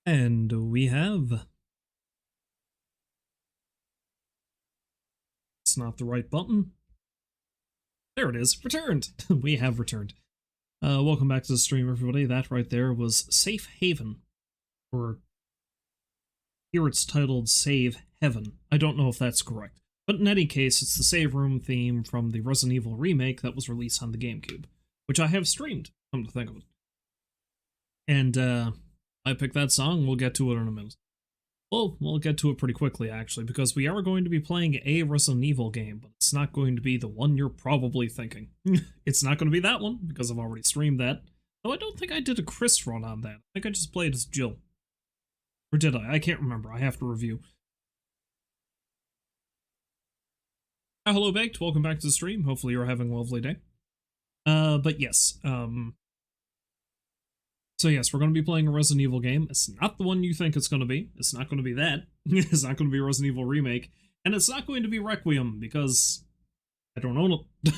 And we have... It's not the right button. There it is. Returned! We have returned. Welcome back to the stream, everybody. That right there was Safe Haven. Or here it's titled Save Heaven. I don't know if that's correct. But in any case, it's the save room theme from the Resident Evil remake that was released on the GameCube, which I have streamed, come to think of it. And I picked that song. We'll get to it in a minute. Well, we'll get to it pretty quickly, actually, because we are going to be playing a Resident Evil game, but it's not going to be the one you're probably thinking. It's not going to be that one, because I've already streamed that. Though I don't think I did a Chris run on that. I think I just played as Jill. Or did I? I can't remember. I have to review. Hello, Baked. Welcome back to the stream. Hopefully you're having a lovely day. But yes, So yes, we're going to be playing a Resident Evil game. It's not the one you think it's going to be. It's not going to be that. It's not going to be a Resident Evil remake. And it's not going to be Requiem, because I don't own it.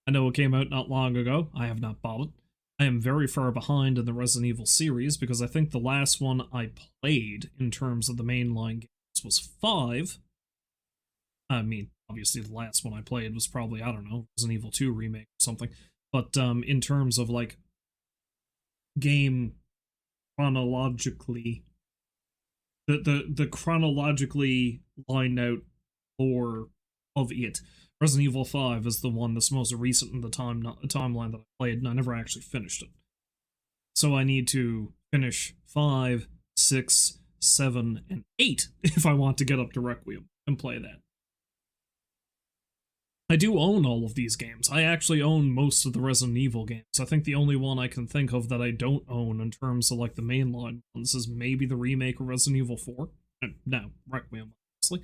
I know it came out not long ago. I have not bought it. I am very far behind in the Resident Evil series, because I think the last one I played in terms of the mainline games was 5. I mean, obviously the last one I played was probably, I don't know, Resident Evil 2 remake or something. But in terms of, like, game chronologically, the chronologically lined out lore of it, Resident Evil 5 is the one that's most recent in the timeline that I played, and I never actually finished it. So I need to finish 5, 6, 7, and 8 if I want to get up to Requiem and play that. I do own all of these games. I actually own most of the Resident Evil games. I think the only one I can think of that I don't own in terms of, like, the mainline ones is maybe the remake of Resident Evil 4. No, Requiem, obviously.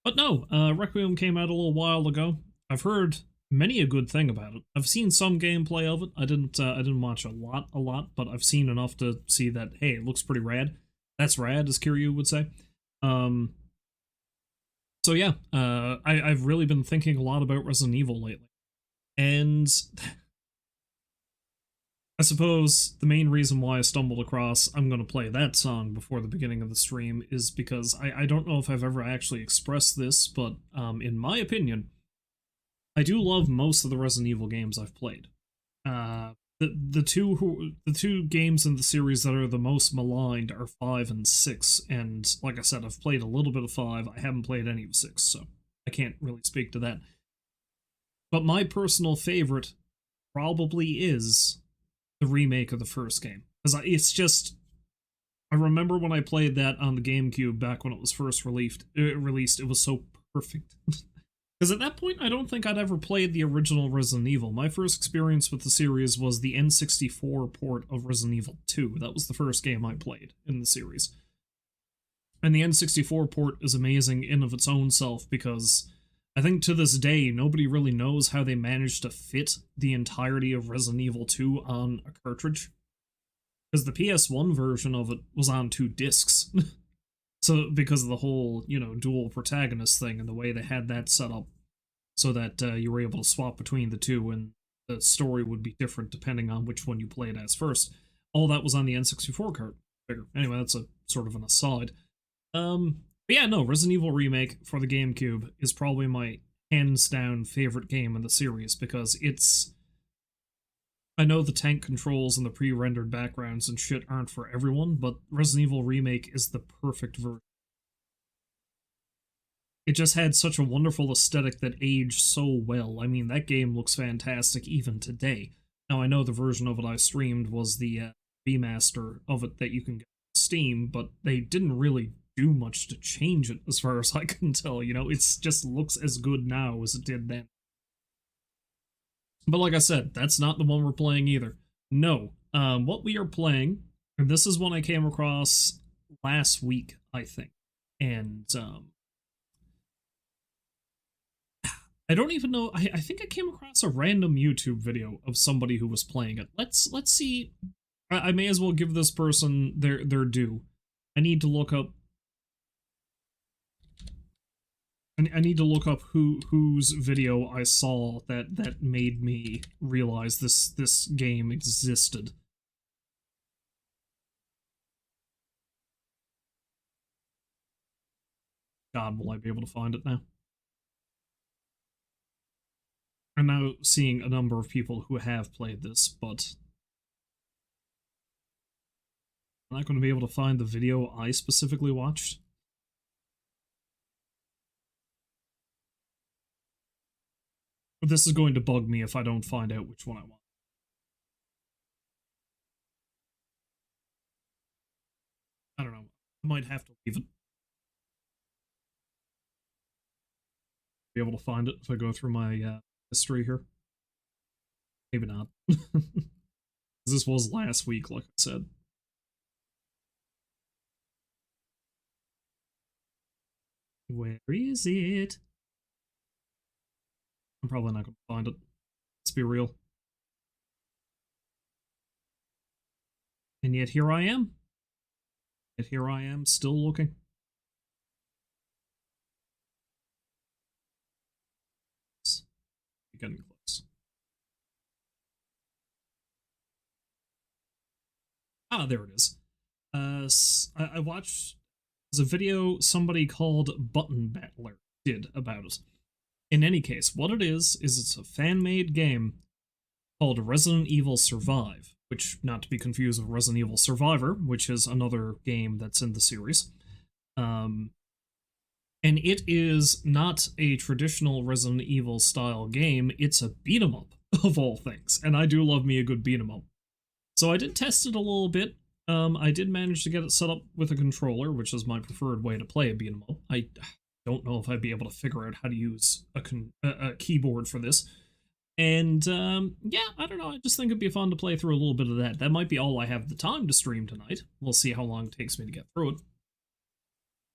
But no, Requiem came out a little while ago. I've heard many a good thing about it. I've seen some gameplay of it. I didn't watch a lot, but I've seen enough to see that, hey, it looks pretty rad. That's rad, as Kiryu would say. So yeah, I've really been thinking a lot about Resident Evil lately. And I suppose the main reason why I stumbled across I'm going to play that song before the beginning of the stream is because I don't know if I've ever actually expressed this, but in my opinion, I do love most of the Resident Evil games I've played. The two games in the series that are the most maligned are 5 and 6, and like I said, I've played a little bit of 5, I haven't played any of 6, so I can't really speak to that. But my personal favorite probably is the remake of the first game, because it's just, I remember when I played that on the GameCube back when it was first released, it was so perfect. Because at that point, I don't think I'd ever played the original Resident Evil. My first experience with the series was the N64 port of Resident Evil 2. That was the first game I played in the series. And the N64 port is amazing in of its own self, because I think to this day, nobody really knows how they managed to fit the entirety of Resident Evil 2 on a cartridge. Because the PS1 version of it was on 2 discs. So, because of the whole, dual protagonist thing and the way they had that set up so that you were able to swap between the two and the story would be different depending on which one you played as first. All that was on the N64 card. Anyway, that's a sort of an aside. But yeah, no, Resident Evil Remake for the GameCube is probably my hands-down favorite game in the series because it's... I know the tank controls and the pre-rendered backgrounds and shit aren't for everyone, but Resident Evil Remake is the perfect version. It just had such a wonderful aesthetic that aged so well. I mean, that game looks fantastic even today. Now, I know the version of it I streamed was the remaster of it that you can get on Steam, but they didn't really do much to change it as far as I can tell, it just looks as good now as it did then. But like I said, that's not the one we're playing either. No, what we are playing, and this is one I came across last week, I think, and I don't even know, I think I came across a random YouTube video of somebody who was playing it. Let's see, I may as well give this person their due. I need to look up I need to look up whose video I saw that made me realize this game existed. God, will I be able to find it now? I'm now seeing a number of people who have played this, but I'm not going to be able to find the video I specifically watched. But this is going to bug me if I don't find out which one I want. I don't know. I might have to leave it. Be able to find it if I go through my history here. Maybe not. This was last week, like I said. Where is it? I'm probably not going to find it. Let's be real. And yet here I am. Yet here I am, still looking. Getting close. Ah, there it is. I watched a video somebody called Button Battler did about it. In any case, what it is it's a fan-made game called Resident Evil Survive, which, not to be confused with Resident Evil Survivor, which is another game that's in the series. And it is not a traditional Resident Evil style game, it's a beat 'em up, of all things. And I do love me a good beat 'em up. So I did test it a little bit. I did manage to get it set up with a controller, which is my preferred way to play a beat 'em up. I don't know if I'd be able to figure out how to use a keyboard for this. And yeah, I don't know. I just think it'd be fun to play through a little bit of that. That might be all I have the time to stream tonight. We'll see how long it takes me to get through it.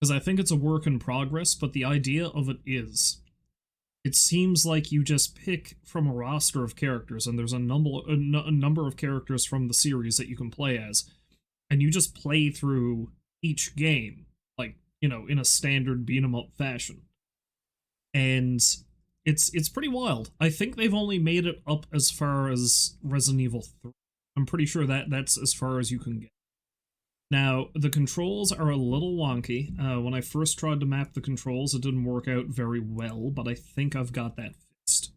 Because I think it's a work in progress, but the idea of it is, it seems like you just pick from a roster of characters, and there's a number of characters from the series that you can play as, and you just play through each game, like, you know, in a standard beat 'em up fashion. And it's pretty wild. I think they've only made it up as far as Resident Evil 3. I'm pretty sure that's as far as you can get. Now, the controls are a little wonky. When I first tried to map the controls, it didn't work out very well, but I think I've got that fixed.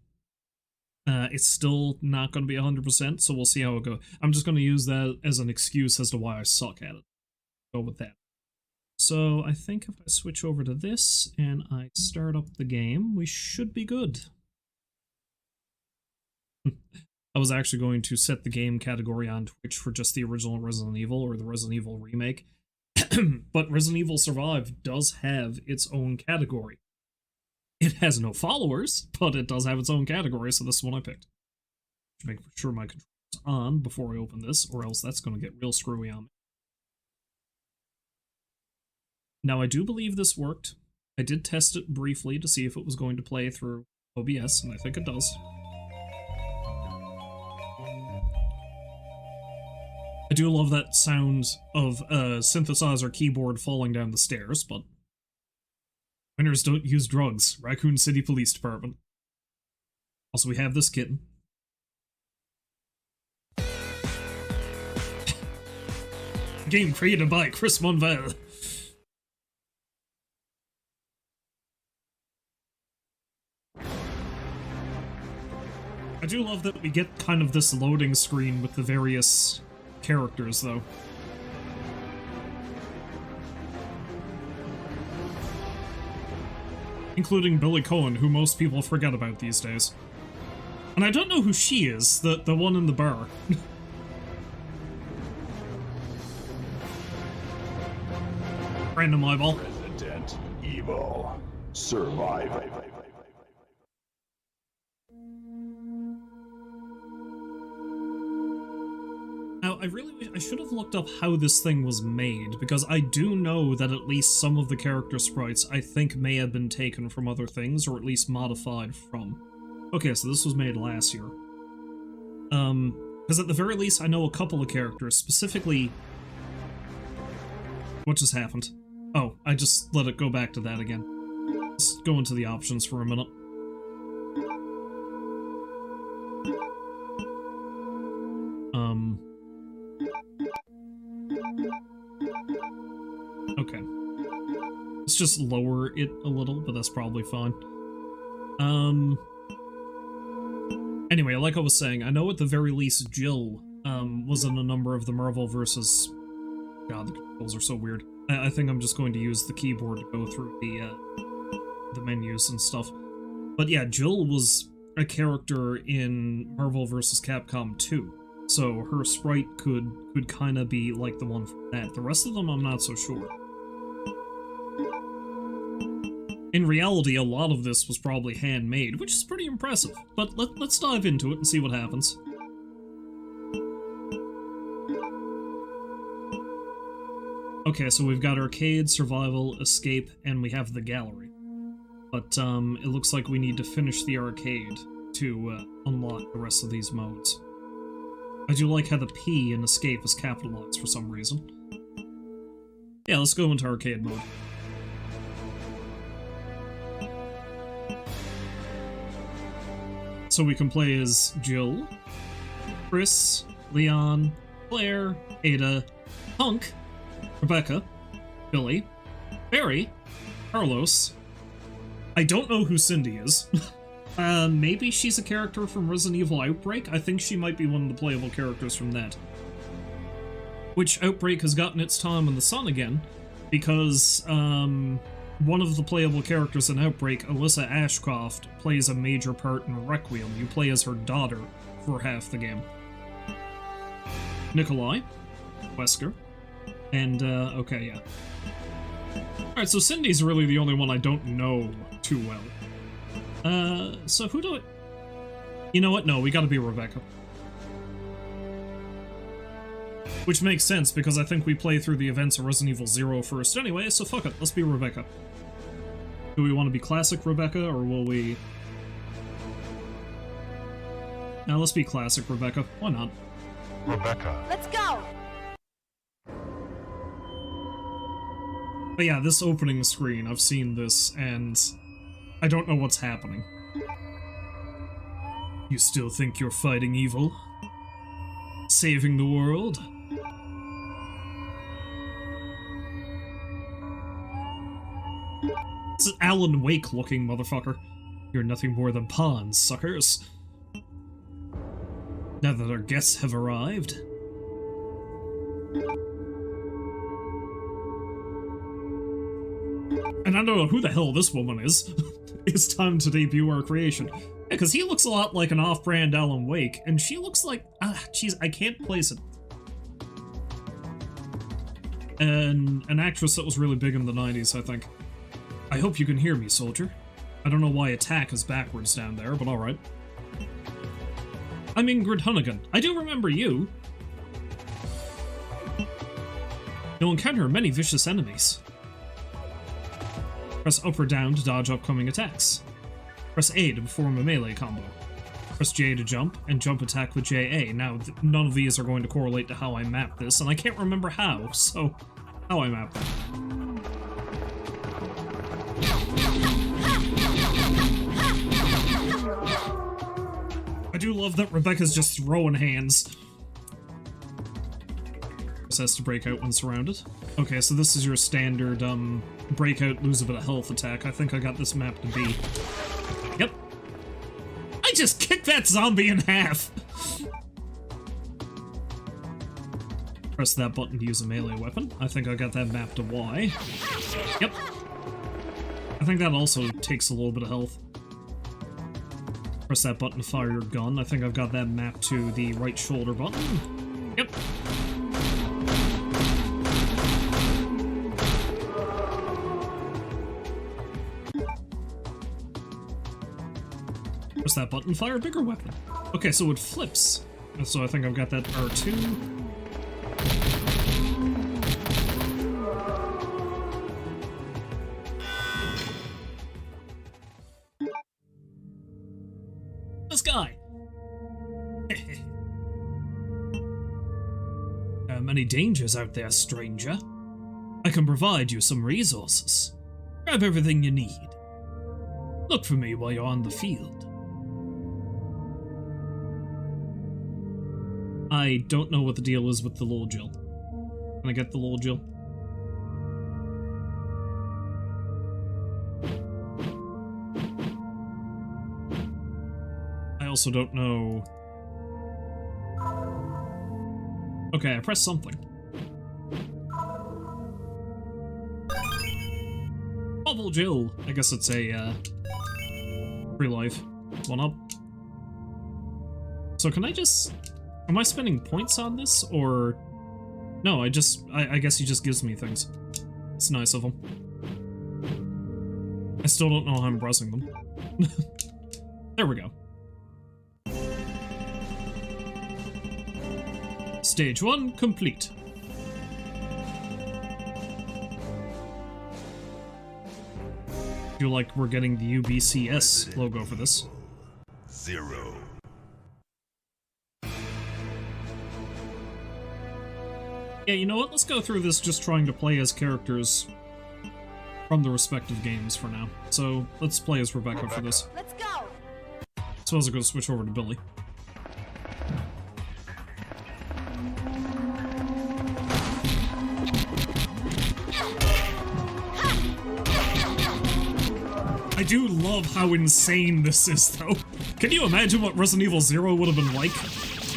It's still not going to be 100%, so we'll see how it goes. I'm just going to use that as an excuse as to why I suck at it. Go with that. So I think if I switch over to this and I start up the game, we should be good. I was actually going to set the game category on Twitch for just the original Resident Evil or the Resident Evil remake. But Resident Evil Survive does have its own category. It has no followers, but it does have its own category, so this is one I picked. Make sure my controller's on before I open this, or else that's going to get real screwy on me. Now, I do believe this worked. I did test it briefly to see if it was going to play through OBS, and I think it does. I do love that sound of a synthesizer keyboard falling down the stairs, but winners don't use drugs. Raccoon City Police Department. Also, we have this kitten. Game created by Chris Monvel. I do love that we get kind of this loading screen with the various characters, though. Including Billy Cohen, who most people forget about these days. And I don't know who she is, the one in the bar. Random eyeball. Resident Evil Survive. Now, I should have looked up how this thing was made, because I do know that at least some of the character sprites I think may have been taken from other things, or at least modified from. Okay, so this was made last year. Because at the very least I know a couple of characters, specifically... What just happened? Oh, I just let it go back to that again. Let's go into the options for a minute. Okay. Let's just lower it a little, but that's probably fine. Anyway, like I was saying, I know at the very least Jill was in a number of the Marvel versus... God, the controls are so weird. I think I'm just going to use the keyboard to go through the menus and stuff. But yeah, Jill was a character in Marvel vs. Capcom 2, so her sprite could kind of be like the one from that. The rest of them, I'm not so sure. In reality, a lot of this was probably handmade, which is pretty impressive. But let's dive into it and see what happens. Okay, so we've got arcade, survival, escape, and we have the gallery. But it looks like we need to finish the arcade to unlock the rest of these modes. I do like how the P in escape is capitalized for some reason. Yeah, let's go into arcade mode. So we can play as Jill, Chris, Leon, Claire, Ada, Hunk, Rebecca, Billy, Barry, Carlos. I don't know who Cindy is. Maybe she's a character from Resident Evil Outbreak? I think she might be one of the playable characters from that. Which Outbreak has gotten its time in the sun again, because, one of the playable characters in Outbreak, Alyssa Ashcroft, plays a major part in Requiem. You play as her daughter for half the game. Nikolai, Wesker, and, okay, yeah. Alright, so Cindy's really the only one I don't know too well. So who do I... You know what? No, we gotta be Rebecca. Which makes sense, because I think we play through the events of Resident Evil 0 first anyway, so fuck it, let's be Rebecca. Do we want to be classic Rebecca, or will we... Now let's be classic Rebecca. Why not? Rebecca. Let's go! But yeah, this opening screen, I've seen this, and I don't know what's happening. You still think you're fighting evil? Saving the world? It's an Alan Wake-looking motherfucker. You're nothing more than pawns, suckers. Now that our guests have arrived... And I don't know who the hell this woman is. It's time to debut our creation. Yeah, because he looks a lot like an off-brand Alan Wake, and she looks like... jeez, I can't place it. An actress that was really big in the 90s, I think. I hope you can hear me, soldier. I don't know why attack is backwards down there, but alright. I'm Ingrid Hunnigan. I do remember you. You'll encounter many vicious enemies. Press up or down to dodge upcoming attacks. Press A to perform a melee combo. Press J to jump, and jump attack with JA. Now, none of these are going to correlate to how I map this, and I can't remember how, so... How I map that. I do love that Rebecca's just throwing hands. This has to break out when surrounded. Okay, so this is your standard, breakout, lose a bit of health attack. I think I got this map to be. Yep. I just kicked that zombie in half! Press that button to use a melee weapon. I think I got that map to Y. Yep. I think that also takes a little bit of health. Press that button to fire your gun. I think I've got that map to the right shoulder button. Yep. Press that button, fire a bigger weapon. Okay, so it flips. So I think I've got that R2. This guy. There are many dangers out there, stranger. I can provide you some resources. Grab everything you need. Look for me while you're on the field. I don't know what the deal is with the little Jill. Can I get the little Jill? also don't know... Okay, I pressed something. Bubble Jill! I guess it's a, free life. 1-up. So can I just... Am I spending points on this, or... No, I guess he just gives me things. It's nice of him. I still don't know how I'm pressing them. There we go. Stage 1 complete. Feel like we're getting the UBCS logo for this. 0. Yeah, you know what? Let's go through this just trying to play as characters from the respective games for now. So, let's play as Rebecca for this. Let's go! Suppose I'm gonna switch over to Billy. I do love how insane this is, though. Can you imagine what Resident Evil 0 would have been like?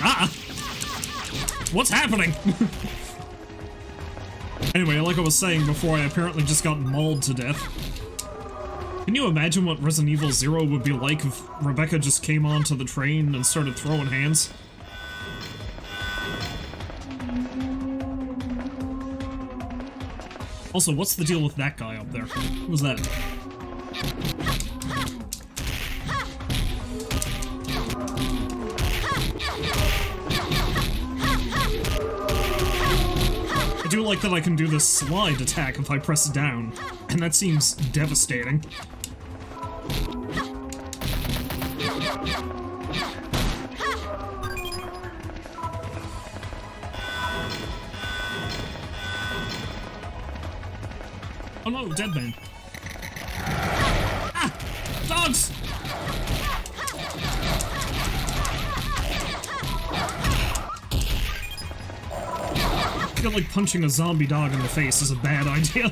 Ah! What's happening? Anyway, like I was saying before, I apparently just got mauled to death. Can you imagine what Resident Evil 0 would be like if Rebecca just came onto the train and started throwing hands? Also, what's the deal with that guy up there? Who was that? I do like that I can do this slide attack if I press down, and that seems devastating. Oh no, dead man. Ah! Dogs! I feel like punching a zombie dog in the face is a bad idea.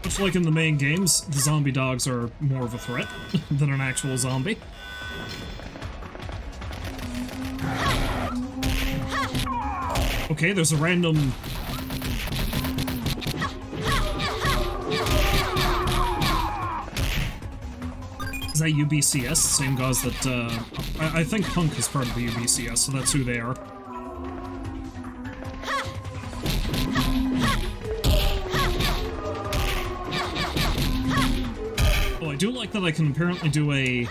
Much like in the main games, the zombie dogs are more of a threat than an actual zombie. Okay, there's a random... Is that UBCS? Same guys that, I think Punk is part of the UBCS, so that's who they are. Oh, I do like that I can apparently do a...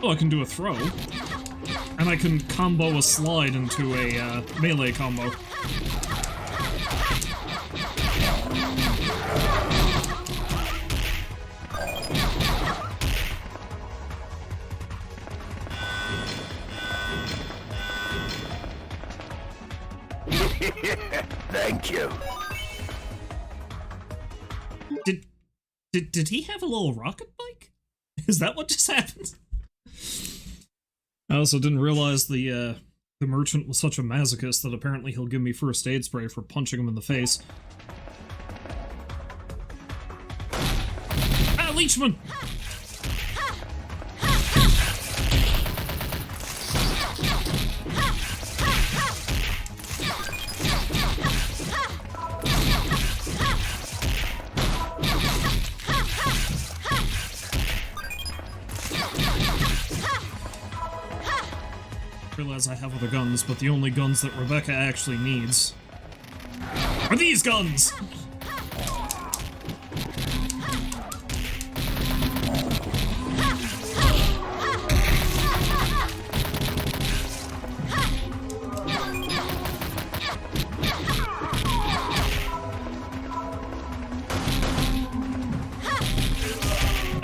Oh, I can do a throw. And I can combo a slide into a, melee combo. Thank you. Did he have a little rocket bike? Is that what just happened? I also didn't realize the merchant was such a masochist that apparently he'll give me first aid spray for punching him in the face. Ah, Leechman! Realize I have other guns, but the only guns that Rebecca actually needs are these guns!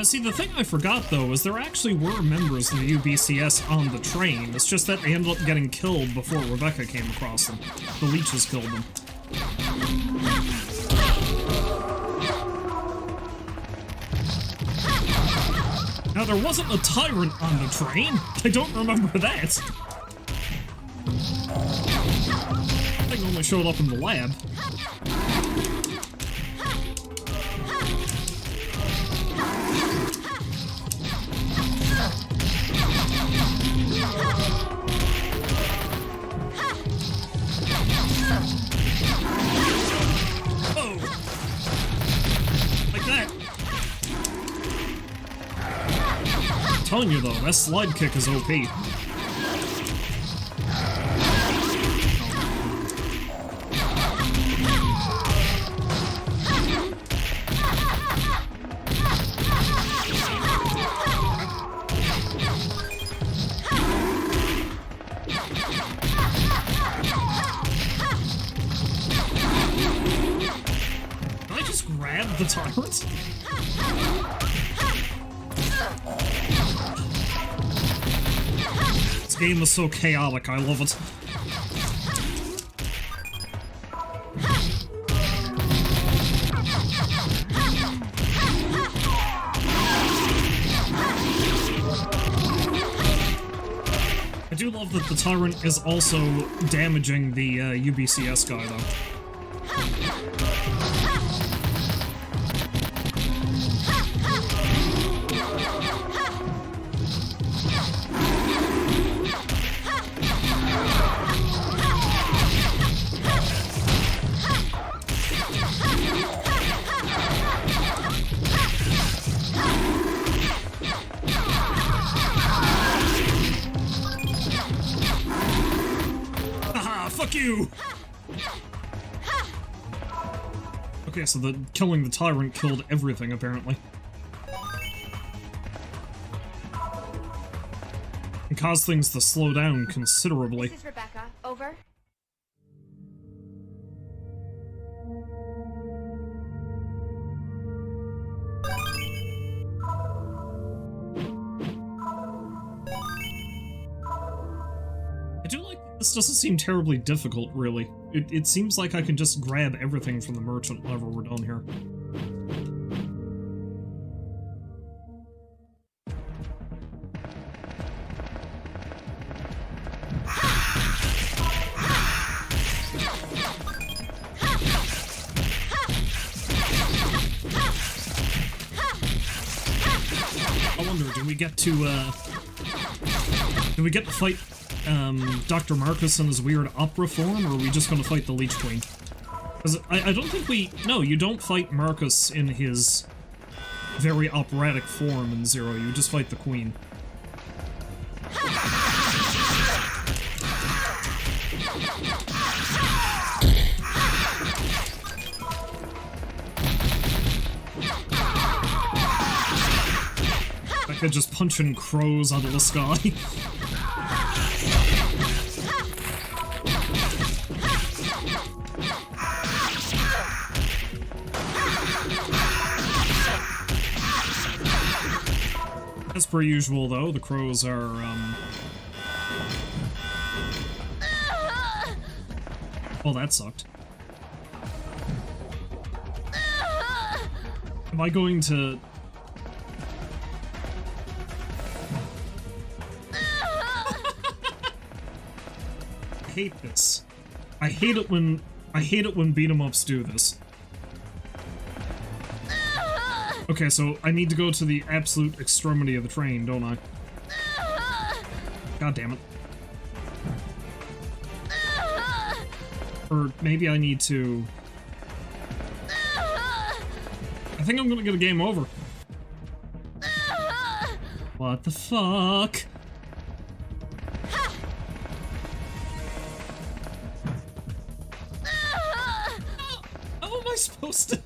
See, the thing I forgot, though, is there actually were members of the UBCS on the train. It's just that they ended up getting killed before Rebecca came across them. The leeches killed them. Now, there wasn't a tyrant on the train. I don't remember that. it showed up in the lab. Oh! Like that. I'm telling you though, that slide kick is OP. The tyrant? This game is so chaotic, I love it. I do love that the tyrant is also damaging the UBCS guy, though. Fuck you! Okay, so killing the tyrant killed everything, apparently. And caused things to slow down considerably. This is Rebecca. Over. This doesn't seem terribly difficult, really. It seems like I can just grab everything from the merchant whenever we're done here. I wonder, do we get to fight Dr. Marcus in his weird opera form, or are we just gonna fight the Leech Queen? Because I don't think we... No, you don't fight Marcus in his very operatic form in Zero, you just fight the Queen. I could just punching crows out of the sky. As per usual, though, the crows are, well, that sucked. Am I going to... I hate this. I hate it when beat-em-ups do this. Okay, so I need to go to the absolute extremity of the train, don't I? God damn it. Or maybe I need to... I think I'm gonna get a game over. What the fuck? How am I supposed to...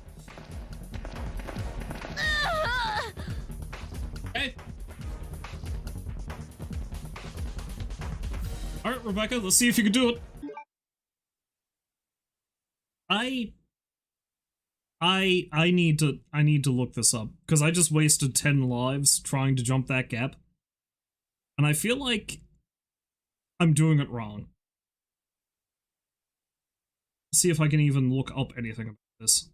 Hey. Alright, Rebecca, let's see if you can do it. I need to look this up, because I just wasted 10 lives trying to jump that gap. And I feel like I'm doing it wrong. Let's see if I can even look up anything about this.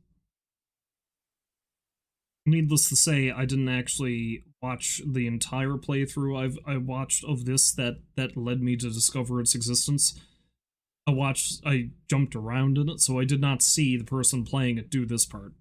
Needless to say, I didn't actually watch the entire playthrough I watched of this that led me to discover its existence. I jumped around in it, so I did not see the person playing it do this part.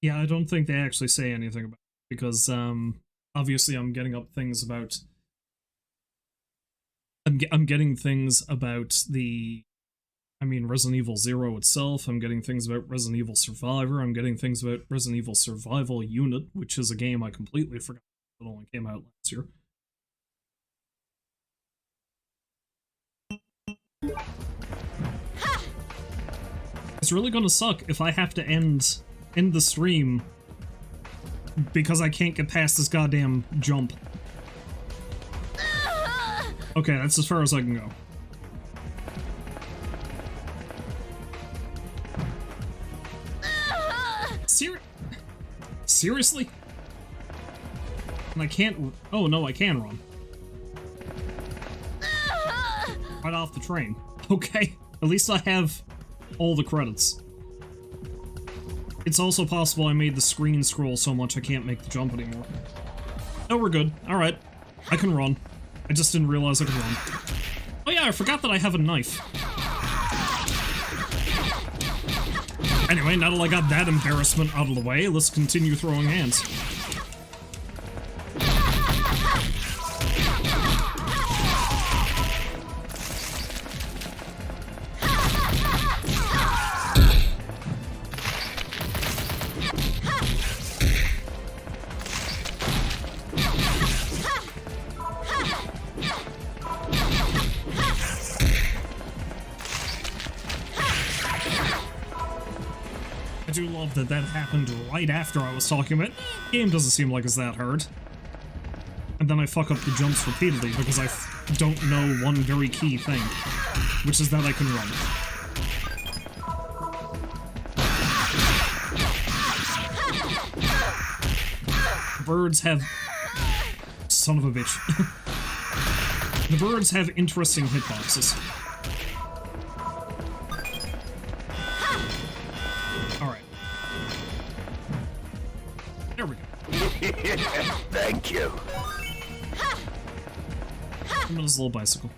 Yeah, I don't think they actually say anything about it, because obviously I'm getting up things about I'm getting things about Resident Evil 0 itself. I'm getting things about Resident Evil Survivor. I'm getting things about Resident Evil Survival Unit, which is a game I completely forgot that only came out last year. It's really gonna suck if I have to end the stream because I can't get past this goddamn jump. Okay, that's as far as I can go. Seriously? And I can't... Oh, no, I can run. Right off the train. Okay, at least I have all the credits. It's also possible I made the screen scroll so much I can't make the jump anymore. No, we're good. Alright. I can run. I just didn't realize I could run. Oh yeah, I forgot that I have a knife. Anyway, now that I got that embarrassment out of the way, let's continue throwing hands. I do love that happened right after I was talking about, the game doesn't seem like it's that hard. And then I fuck up the jumps repeatedly because I don't know one very key thing, which is that I can run. Birds have... Son of a bitch. The birds have interesting hitboxes. There we go. Thank you. I'm on his little bicycle.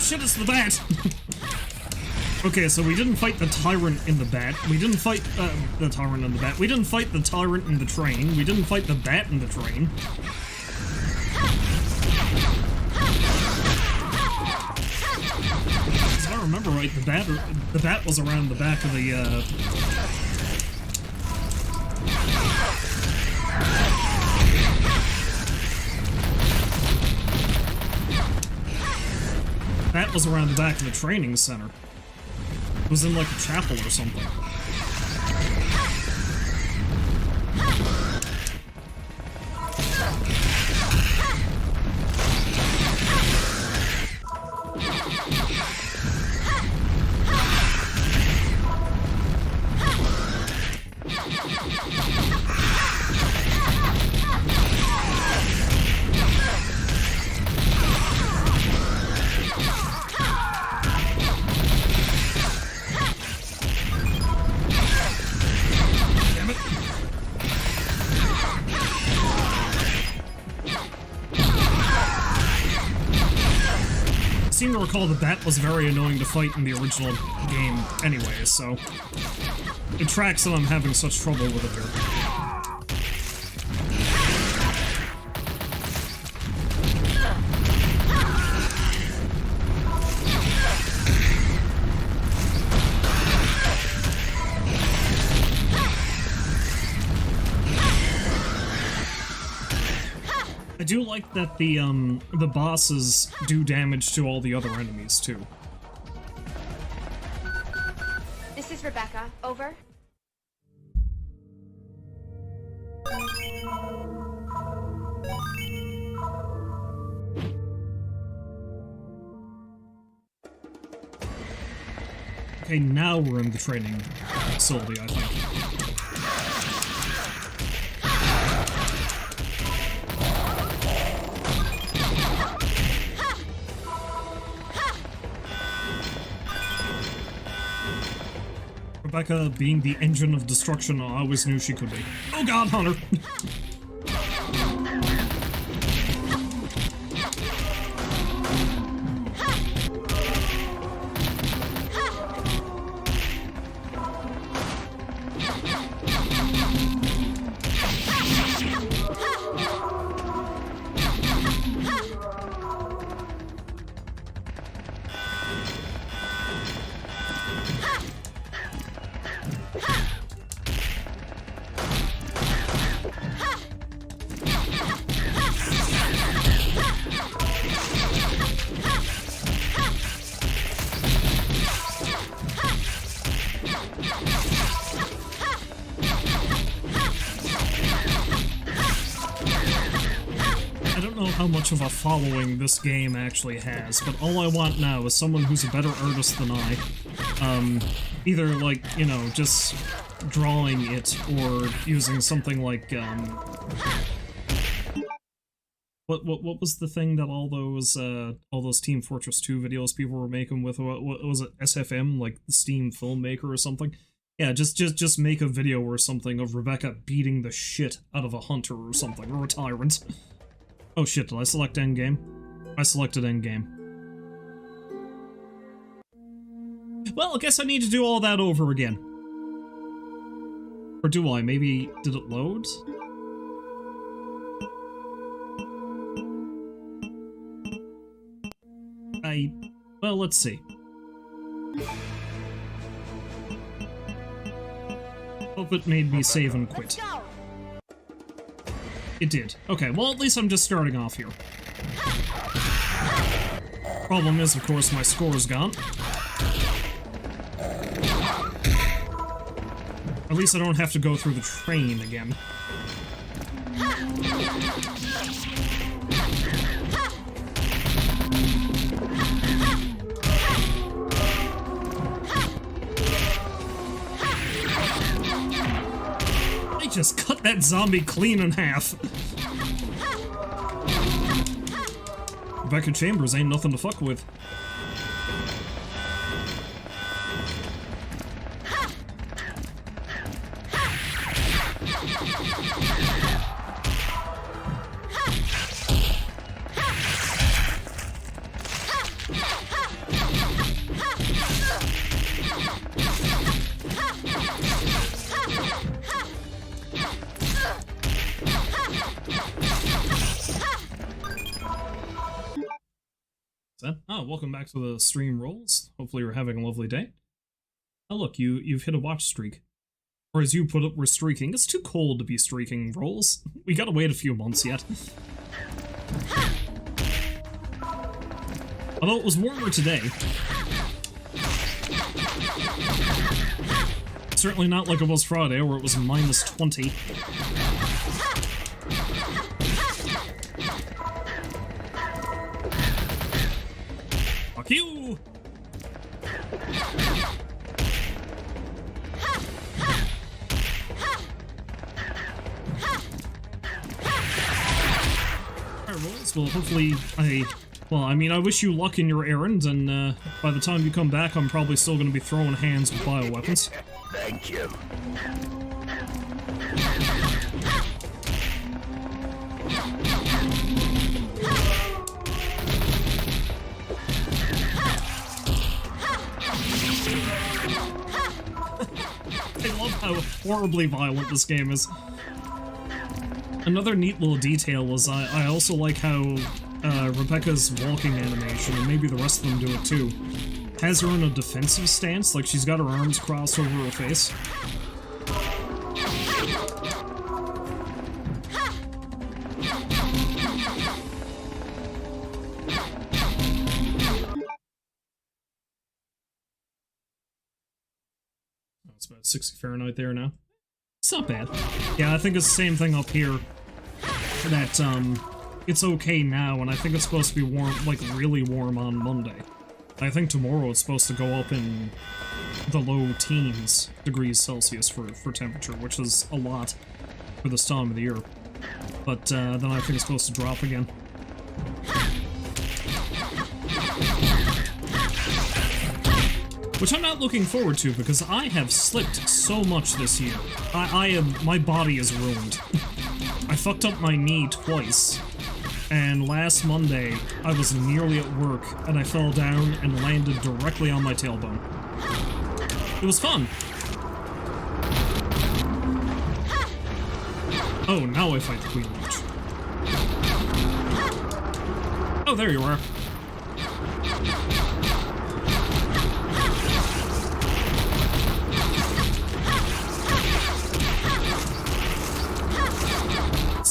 Shit, it's the bat! Okay, so we didn't fight the tyrant in the bat. We didn't fight the tyrant in the bat. We didn't fight the tyrant in the train. We didn't fight the bat in the train. If I remember right, the bat was around the back of the That was around the back of the training center. It was in like a chapel or something. I seem to recall the bat was very annoying to fight in the original game anyway, so it tracks that I'm having such trouble with it here. I do like that the bosses do damage to all the other enemies, too. This is Rebecca. Over. Okay, now we're in the training facility, I think. Rebecca, being the engine of destruction, I always knew she could be. Oh god, Hunter! How much of a following this game actually has, but all I want now is someone who's a better artist than I. Either, like, you know, just drawing it, or using something like, what was the thing that all those Team Fortress 2 videos people were making with, what was it, SFM, like the Steam Filmmaker or something? Yeah, just make a video or something of Rebecca beating the shit out of a hunter or something, or a tyrant. Oh shit, did I select endgame? I selected endgame. Well, I guess I need to do all that over again. Or do I? Maybe... did it load? Well, let's see. Hope it made me save and quit. It did. Okay, well, at least I'm just starting off here. Problem is, of course, my score's gone. At least I don't have to go through the train again. I just cut that zombie clean in half. Rebecca Chambers ain't nothing to fuck with. Oh, welcome back to the stream rolls. Hopefully you're having a lovely day. Oh look, you've hit a watch streak. Or as you put it, we're streaking. It's too cold to be streaking rolls. We gotta wait a few months yet. Although it was warmer today. Certainly not like it was Friday, where it was minus 20. Fuck you! Alright, Rolls, well, hopefully I mean, I wish you luck in your errand, and by the time you come back, I'm probably still going to be throwing hands with bioweapons. Thank you. I love how horribly violent this game is. Another neat little detail was I also like how Rebecca's walking animation, and maybe the rest of them do it too, has her in a defensive stance, like she's got her arms crossed over her face. It's about 60 Fahrenheit there now. It's not bad. Yeah, I think it's the same thing up here. That, it's okay now, and I think it's supposed to be warm, like, really warm on Monday. I think tomorrow it's supposed to go up in the low teens degrees Celsius for temperature, which is a lot for this time of the year. But, then I think it's supposed to drop again. Which I'm not looking forward to, because I have slipped so much this year. My body is ruined. I fucked up my knee twice, and last Monday, I was nearly at work, and I fell down and landed directly on my tailbone. It was fun. Oh, now I fight the Queen Witch. Oh, there you are.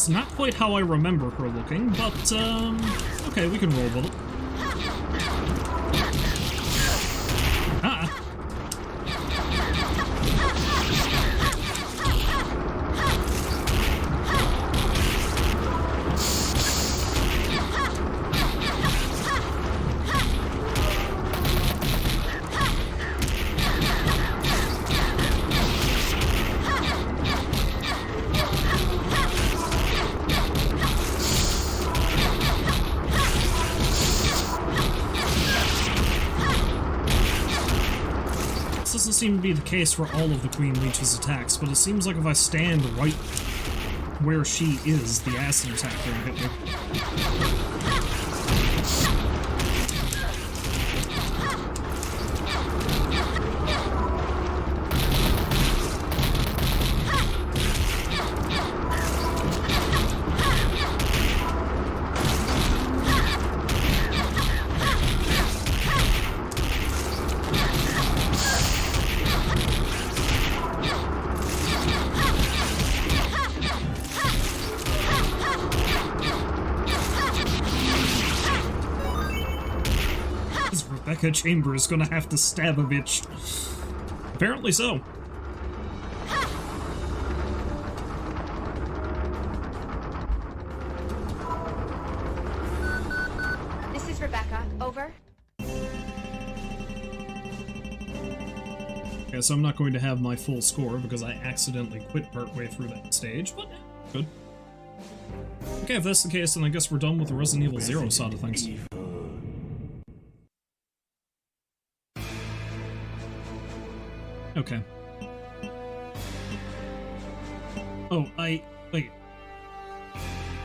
Not quite how I remember her looking, but, okay, we can roll with it. Ah. Doesn't seem to be the case for all of the Queen Leech's attacks, but it seems like if I stand right where she is, the acid attack will hit me. Rebecca Chamber is gonna have to stab a bitch. Apparently so. This is Rebecca. Over. Okay, so I'm not going to have my full score because I accidentally quit partway through that stage, but good. Okay, if that's the case, then I guess we're done with the Resident Evil 0 side of things. Okay. Oh, wait.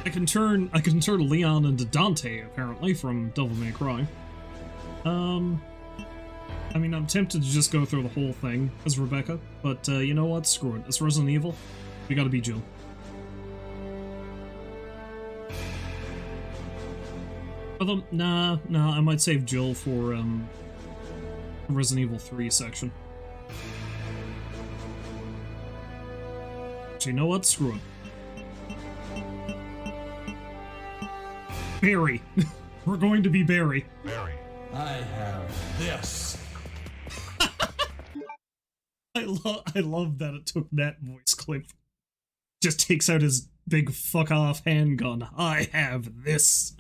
I can turn Leon into Dante, apparently, from Devil May Cry. I mean, I'm tempted to just go through the whole thing as Rebecca, but, you know what? Screw it. It's Resident Evil. We gotta be Jill. Although, nah, I might save Jill for, Resident Evil 3 section. You know what? Screw it. Barry. We're going to be Barry. Barry. I have this. I love that it took that voice clip. Just takes out his big fuck off handgun. I have this.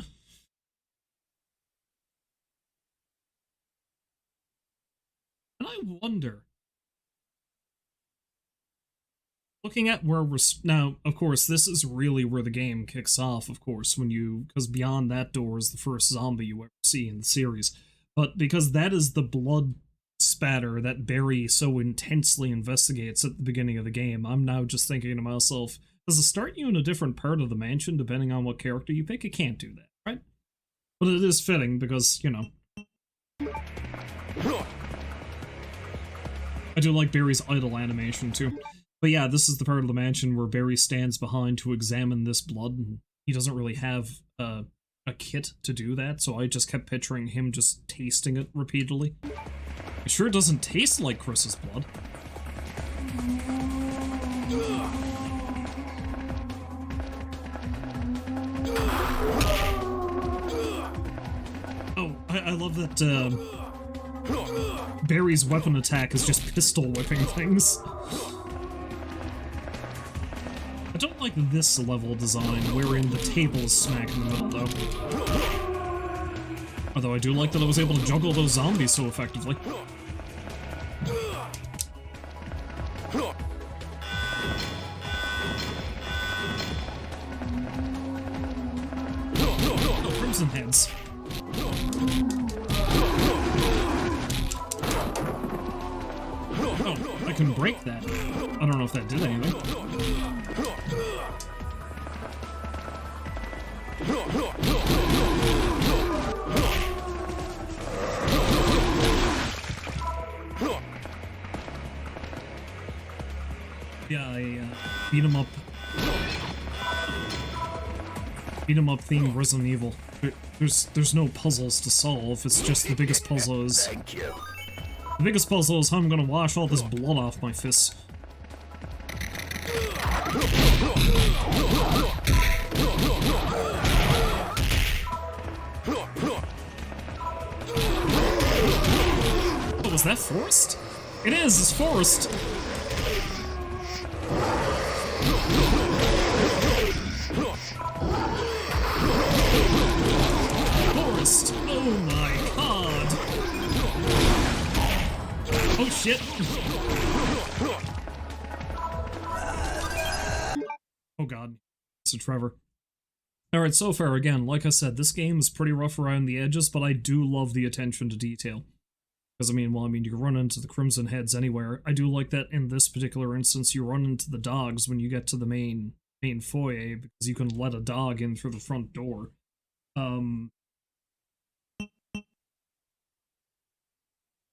And I wonder, looking at where we're now, of course, this is really where the game kicks off, of course, because beyond that door is the first zombie you ever see in the series. But because that is the blood spatter that Barry so intensely investigates at the beginning of the game, I'm now just thinking to myself, does it start you in a different part of the mansion depending on what character you pick? It can't do that, right? But it is fitting because, you know, I do like Barry's idle animation too. But yeah, this is the part of the mansion where Barry stands behind to examine this blood, and he doesn't really have a kit to do that, so I just kept picturing him just tasting it repeatedly. It sure doesn't taste like Chris's blood. Oh, I love that, Barry's weapon attack is just pistol whipping things. I don't like this level design, wherein the table is smack in the middle, though. Although I do like that I was able to juggle those zombies so effectively. Oh, Crimson Heads. Oh, I can break that. I don't know if that did anything. Yeah, I beat 'em up themed Resident Evil. There's no puzzles to solve. It's just the biggest puzzle is Thank you. the biggest puzzle is how I'm gonna wash all this blood off my fists. Oh, was that forced? It is. It's forced. Forced. Oh my god. Oh shit. Oh god. So Trevor. Alright, so far again, like I said, this game is pretty rough around the edges, but I do love the attention to detail. Because, I mean, you can run into the Crimson Heads anywhere. I do like that in this particular instance, you run into the dogs when you get to the main foyer, because you can let a dog in through the front door.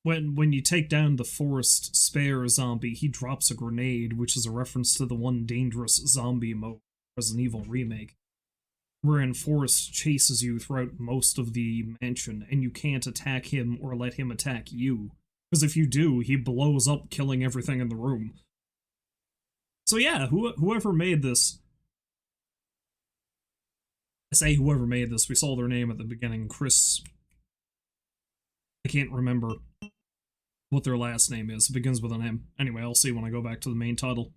When you take down the forest spare zombie, he drops a grenade, which is a reference to the one dangerous zombie mode Resident Evil Remake, wherein Forrest chases you throughout most of the mansion, and you can't attack him or let him attack you. Because if you do, he blows up, killing everything in the room. So yeah, whoever made this... I say whoever made this, we saw their name at the beginning, Chris... I can't remember what their last name is. It begins with an M. Anyway, I'll see when I go back to the main title.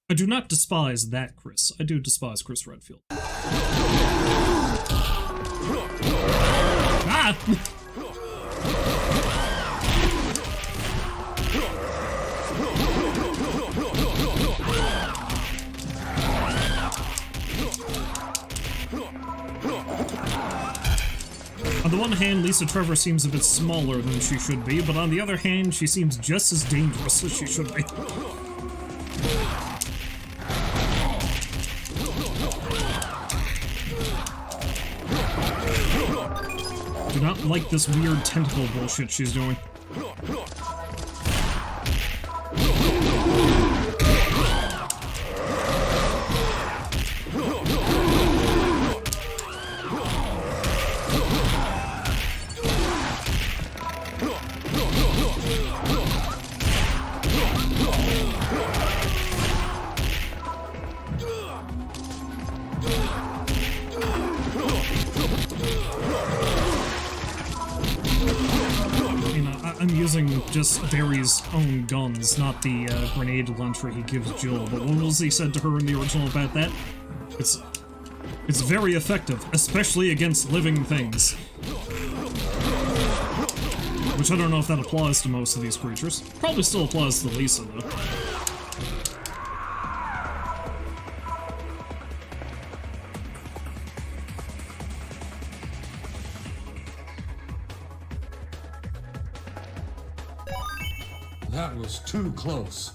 I do not despise that Chris. I do despise Chris Redfield. Ah! On the one hand, Lisa Trevor seems a bit smaller than she should be, but on the other hand, she seems just as dangerous as she should be. Do not like this weird tentacle bullshit she's doing. I'm using just Barry's own guns, not the grenade launcher he gives Jill, but what was he said to her in the original about that? It's very effective, especially against living things. Which I don't know if that applies to most of these creatures. Probably still applies to Lisa, though. That was too close.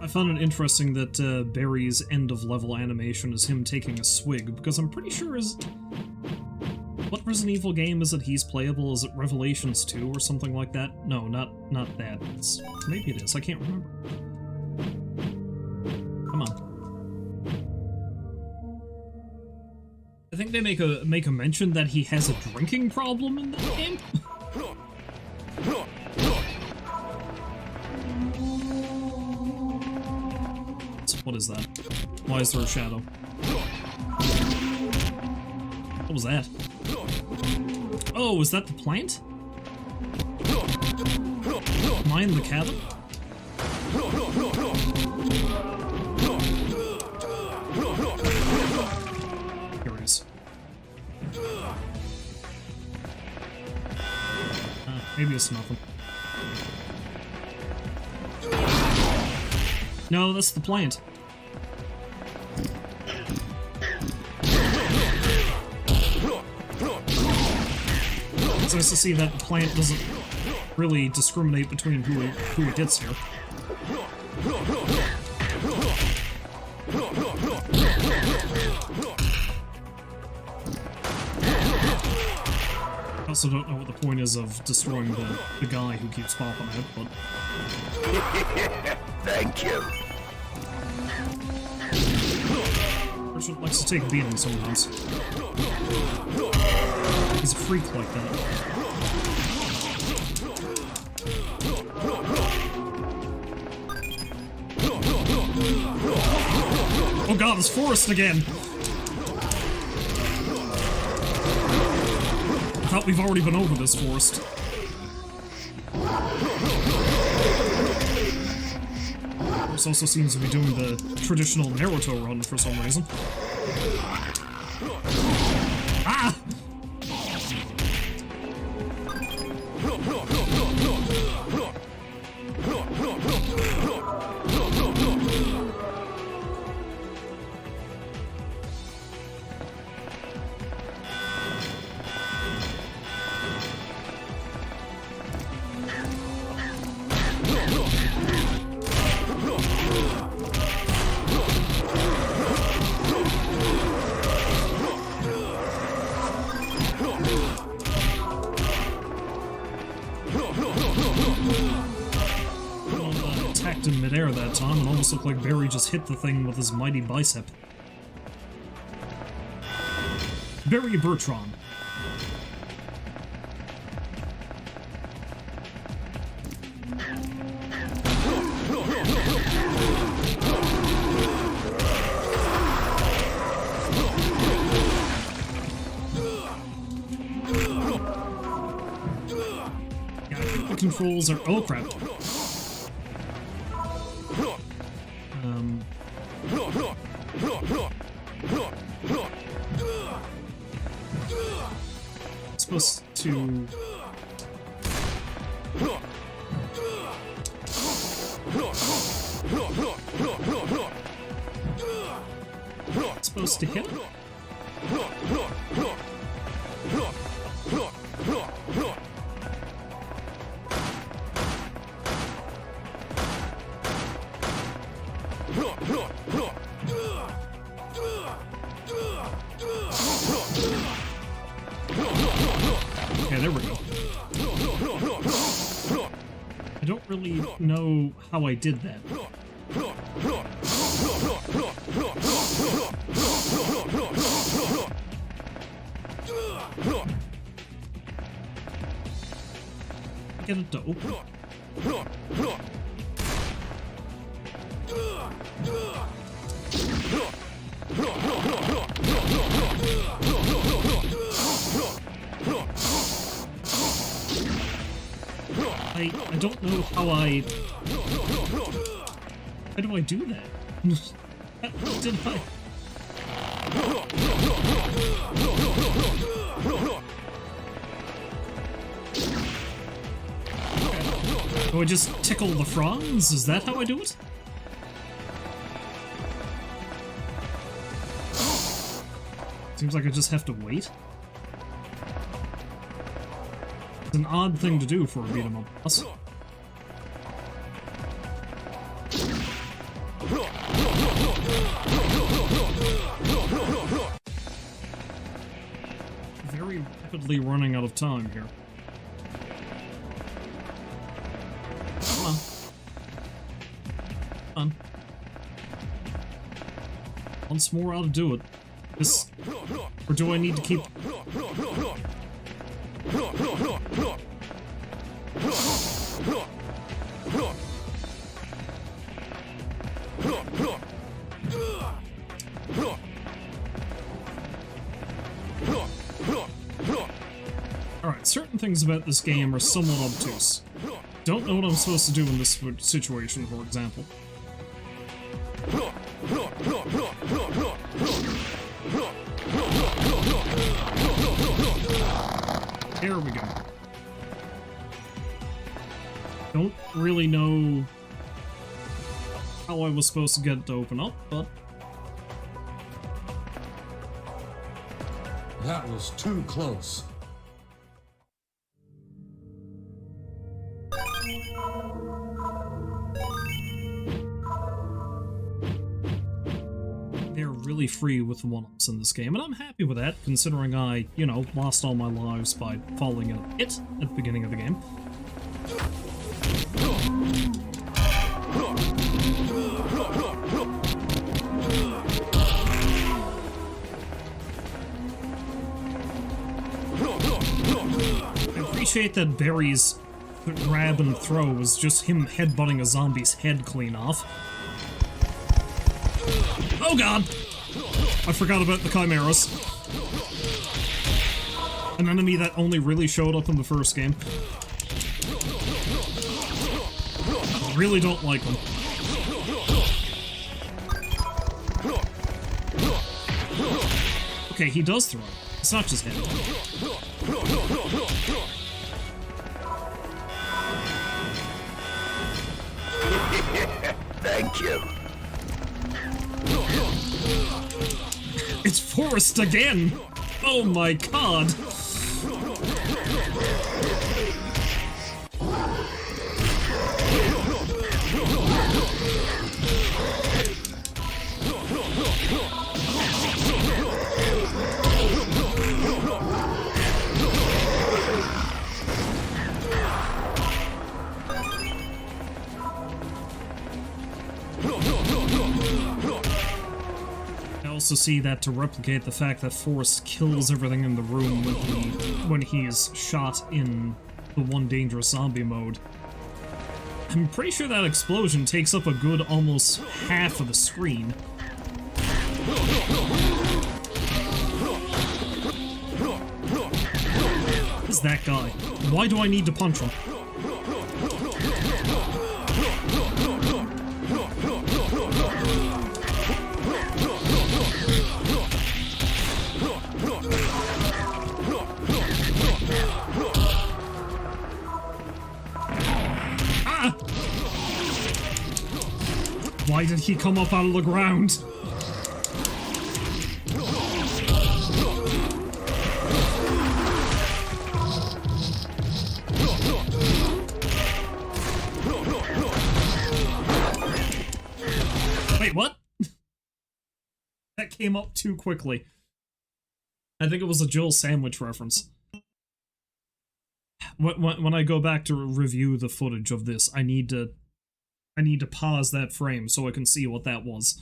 I found it interesting that Barry's end-of-level animation is him taking a swig, because I'm pretty sure is... What Resident Evil game is it he's playable? Is it Revelations 2 or something like that? No, not that. Maybe it is, I can't remember. Come on. I think they make a mention that he has a drinking problem in that game? What is that? Why is there a shadow? What was that? Oh, was that the plant? Am I in the cabin? Here it is. Maybe it's nothing. No, that's the plant. It's nice to see that the plant doesn't really discriminate between who it hits here. I also don't know what the point is of destroying the guy who keeps popping it, but... Thank you. Richard likes to take a beating sometimes. He's a freak like that. Oh god, it's Forrest again! I thought we've already been over this, Forrest. Forrest also seems to be doing the traditional Naruto run for some reason. Ah! Attacked in midair that time and almost looked like Barry just hit the thing with his mighty bicep. Barry Bertrand. Yeah, I think the controls are... Oh crap. Supposed to... supposed to hit? Okay, there we go. I don't really know how I did that. Get it to open. I don't know how I... How do I do that? How did I... Okay. Do I just tickle the fronds? Is that how I do it? Seems like I just have to wait. It's an odd thing to do for a beat-em-up boss. Very rapidly running out of time here. Come on. Come on. Once more, I'll do it. This... Or do I need to keep... certain things about this game are somewhat obtuse. Don't know what I'm supposed to do in this situation, for example. There we go. Don't really know how I was supposed to get it to open up, but... That was too close. They're really free with the one-ups in this game, and I'm happy with that, considering I, you know, lost all my lives by falling in a pit at the beginning of the game. I appreciate that Barry's grab and throw was just him headbutting a zombie's head clean off. Oh god! I forgot about the chimeras. An enemy that only really showed up in the first game. I really don't like them. Okay, he does throw. It's not just him. Thank you. It's Forrest again! Oh my god! I also see that to replicate the fact that Forrest kills everything in the room when he's shot in the one dangerous zombie mode. I'm pretty sure that explosion takes up a good almost half of the screen. Who's that guy? Why do I need to punch him? Ah! Why did he come up out of the ground? Wait, what? That came up too quickly. I think it was a Jill sandwich reference. When I go back to review the footage of this, I need to pause that frame so I can see what that was.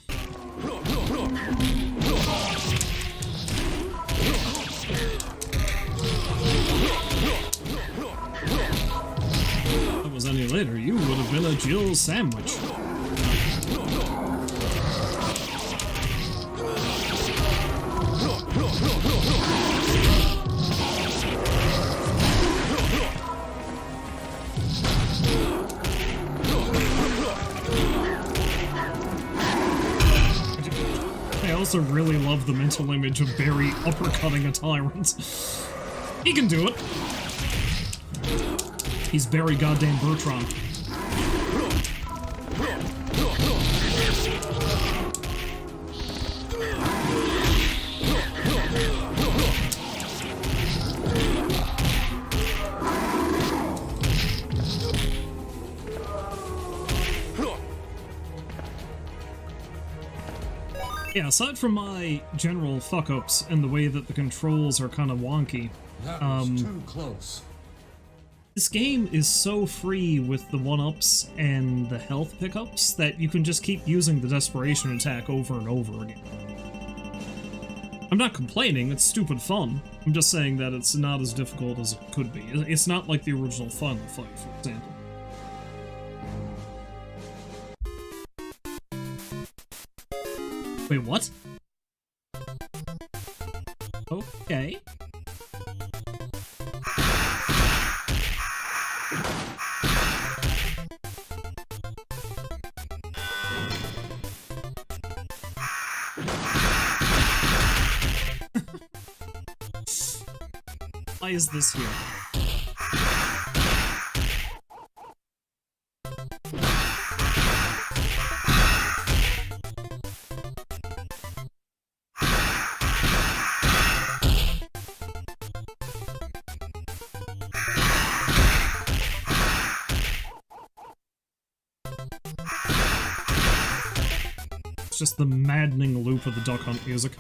If it was any later, you would have been a Jill sandwich. I also really love the mental image of Barry uppercutting a tyrant. He can do it. He's Barry goddamn Bertram. Yeah, aside from my general fuck-ups and the way that the controls are kind of wonky, That was too close. this game is so free with the one-ups and the health pickups that you can just keep using the desperation attack over and over again. I'm not complaining, it's stupid fun. I'm just saying that it's not as difficult as it could be. It's not like the original Final Fight, for example. Wait, what? Okay. Why is this here? It's just the maddening loop of the Duck Hunt music.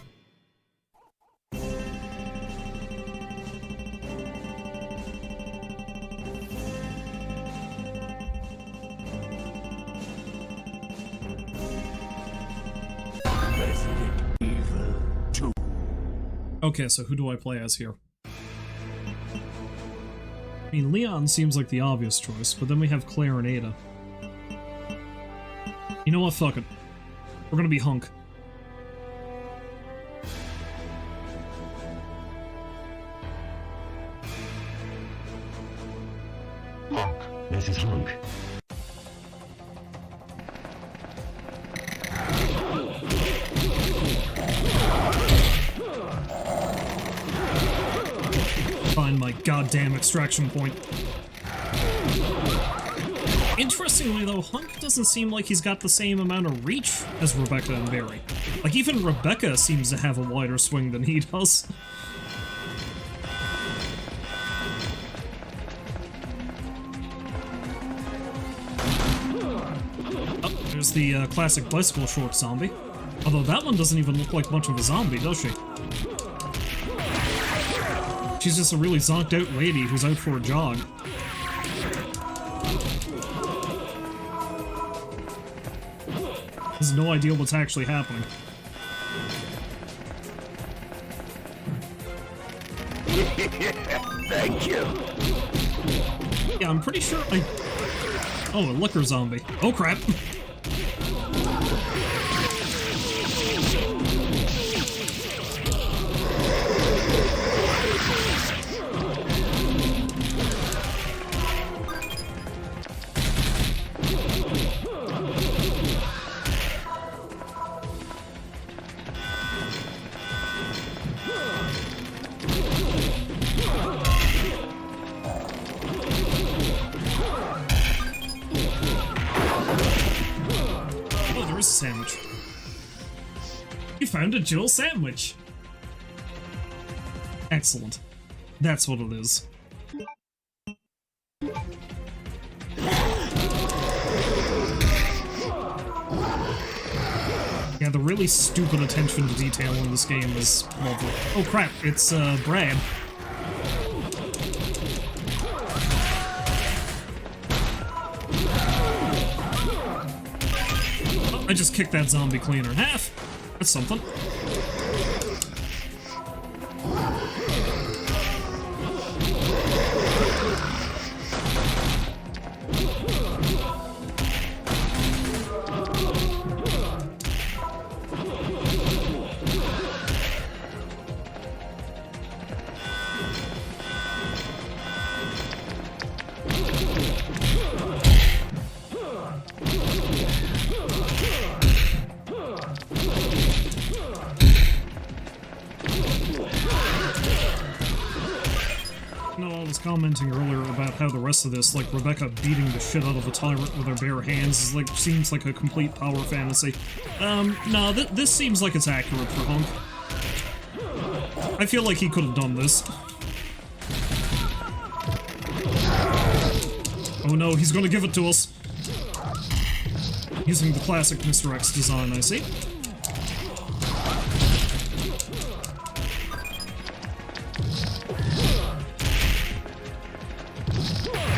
Resident Evil 2. Okay, so who do I play as here? I mean, Leon seems like the obvious choice, but then we have Claire and Ada. You know what? Fuck it. We're gonna be Hunk. Hunk. This is Hunk. Find my goddamn extraction point. Interestingly though, Hunk doesn't seem like he's got the same amount of reach as Rebecca and Barry. Like, even Rebecca seems to have a wider swing than he does. Oh, there's the classic bicycle short zombie. Although that one doesn't even look like much of a zombie, does she? She's just a really zonked out lady who's out for a jog. Has no idea what's actually happening. Thank you. Yeah, I'm pretty sure I... Oh, a liquor zombie. Oh, crap. Sandwich. You found a Jill sandwich. Excellent. That's what it is. Yeah, the really stupid attention to detail in this game is lovely. Oh crap, it's Brad. I just kicked that zombie cleaner in half. That's something. Commenting earlier about how the rest of this, like Rebecca beating the shit out of a tyrant with her bare hands, is like seems like a complete power fantasy. No, this seems like it's accurate for Hunk. I feel like he could have done this. Oh no, he's gonna give it to us. Using the classic Mr. X design, I see.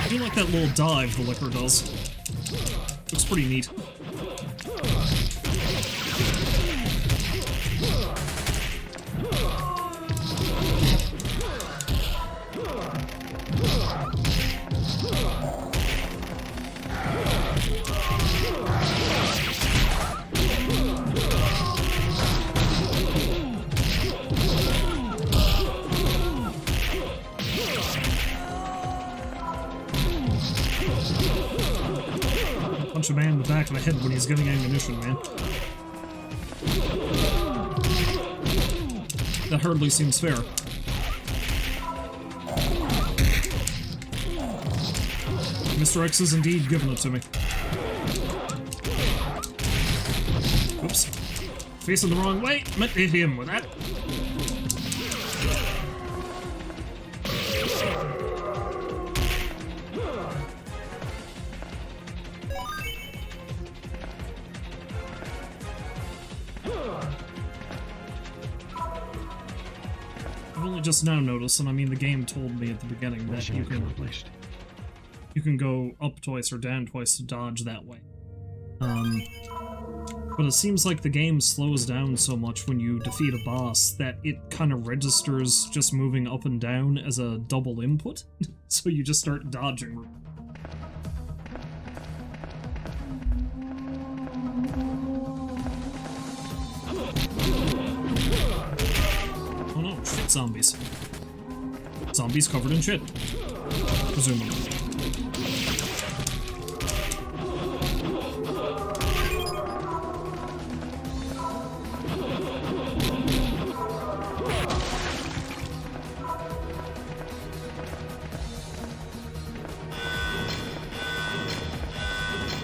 I do like that little dive the liquor does. Looks pretty neat. Punch a man in the back of the head when he's getting ammunition, man. That hardly seems fair. Mr. X is indeed giving it to me. Oops. Facing the wrong way. Meant to hit him with that. I've only just now noticed, and I mean the game told me at the beginning that Mission accomplished. you can go up twice or down twice to dodge that way. But it seems like the game slows down so much when you defeat a boss that it kind of registers just moving up and down as a double input, so you just start dodging. Oh no, shit zombies. Zombies covered in shit. Presumably.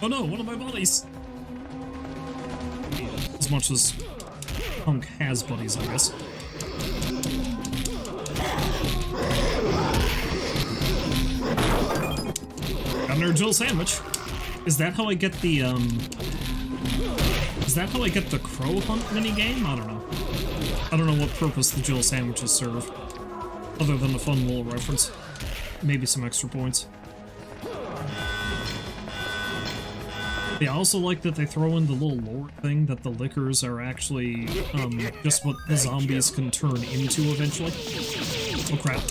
Oh no, one of my buddies! As much as Punk has buddies, I guess. Got another Jill sandwich. Is that how I get the, Is that how I get the crow hunt minigame? I don't know. I don't know what purpose the Jill sandwiches serve. Other than a fun little reference. Maybe some extra points. Yeah, I also like that they throw in the little lore thing that the liquors are actually, just what the zombies can turn into eventually. Oh crap.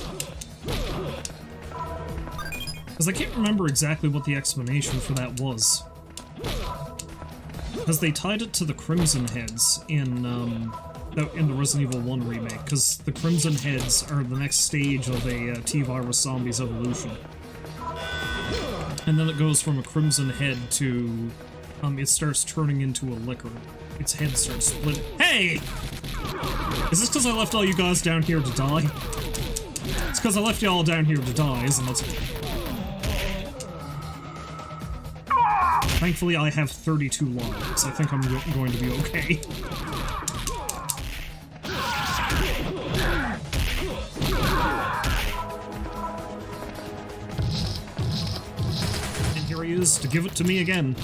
Because I can't remember exactly what the explanation for that was. Because they tied it to the Crimson Heads in the Resident Evil 1 remake, because the Crimson Heads are the next stage of a T-Virus Zombies evolution. And then it goes from a Crimson Head to, it starts turning into a liquor. Its head starts splitting. Hey! Is this because I left all you guys down here to die? It's because I left you all down here to die, isn't it? Thankfully, I have 32 lives. I think I'm going to be okay. And here he is to give it to me again.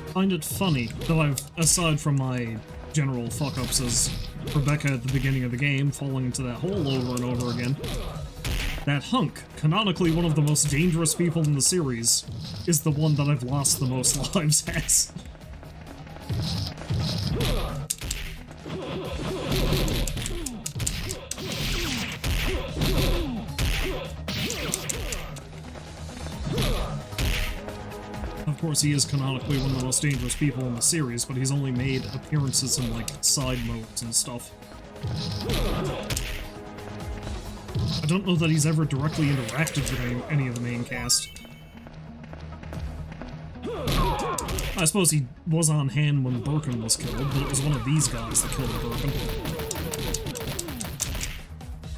I find it funny that aside from my general fuck-ups as Rebecca at the beginning of the game falling into that hole over and over again, that Hunk, canonically one of the most dangerous people in the series, is the one that I've lost the most lives as. Of course, he is canonically one of the most dangerous people in the series, but he's only made appearances in, like, side modes and stuff. I don't know that he's ever directly interacted with any of the main cast. I suppose he was on hand when Birkin was killed, but it was one of these guys that killed Birkin.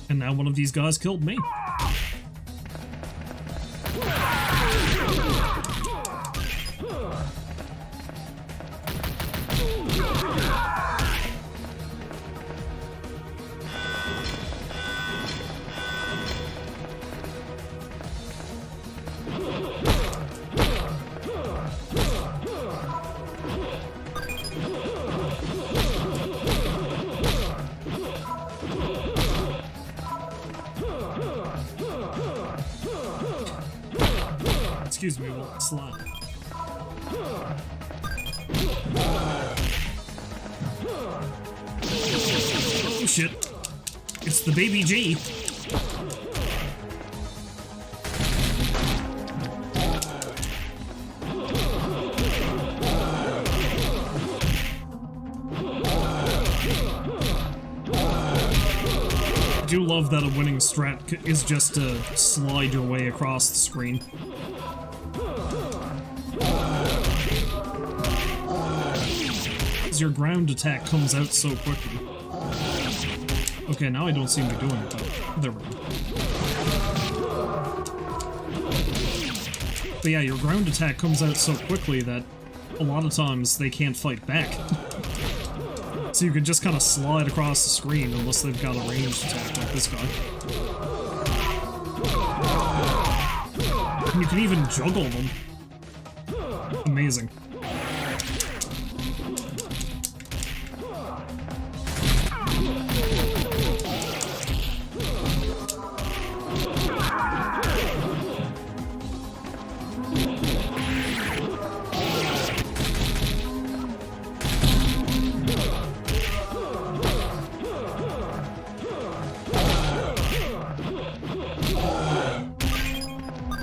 And now one of these guys killed me. Excuse me, we'll slide. Oh shit. It's the baby G. do love that a winning strat is just to slide your way across the screen. Because your ground attack comes out so quickly. Okay, now I don't seem to be doing it though. There we go. But yeah, your ground attack comes out so quickly that a lot of times they can't fight back. So you can just kind of slide across the screen unless they've got a ranged attack like this guy. And you can even juggle them. Amazing.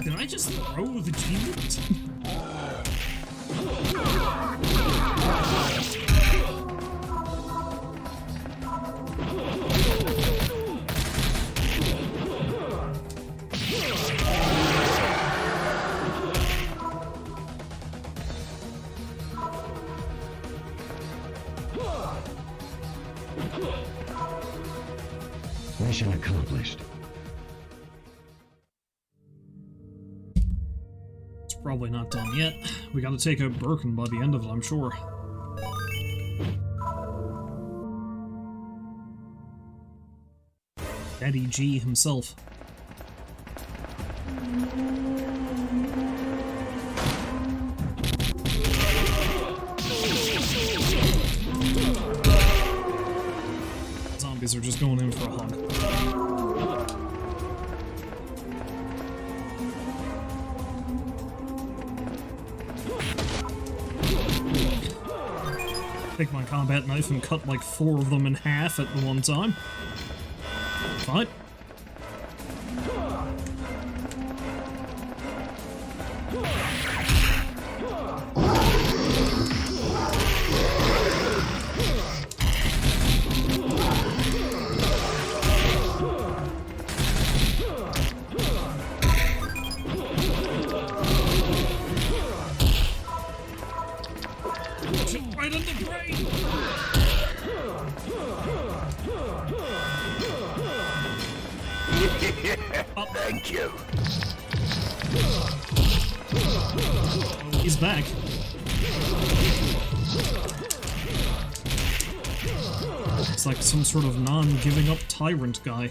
Did I just throw the achievement? Mission accomplished. It's probably not done yet. We gotta take out Birkin by the end of it, I'm sure. Daddy G himself. Zombies are just going in for a hug. Take my combat knife and cut like 4 of them in half at the one time. Fine. Right in the brain! Thank you. Oh, he's back. It's like some sort of non-giving up tyrant guy.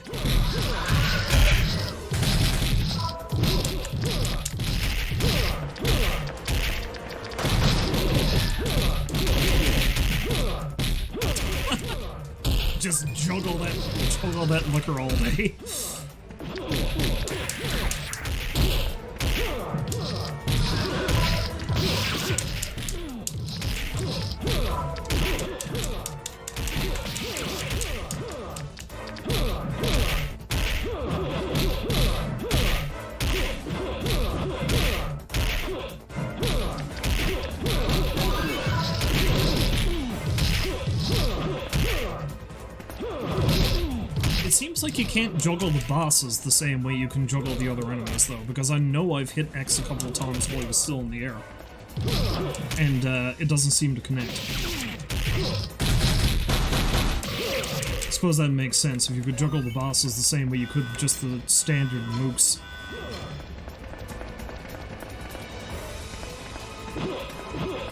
Just juggle that liquor all day. It seems like you can't juggle the bosses the same way you can juggle the other enemies, though, because I know I've hit X a couple of times while he was still in the air. And, it doesn't seem to connect. I suppose that makes sense. If you could juggle the bosses the same way you could just the standard mooks.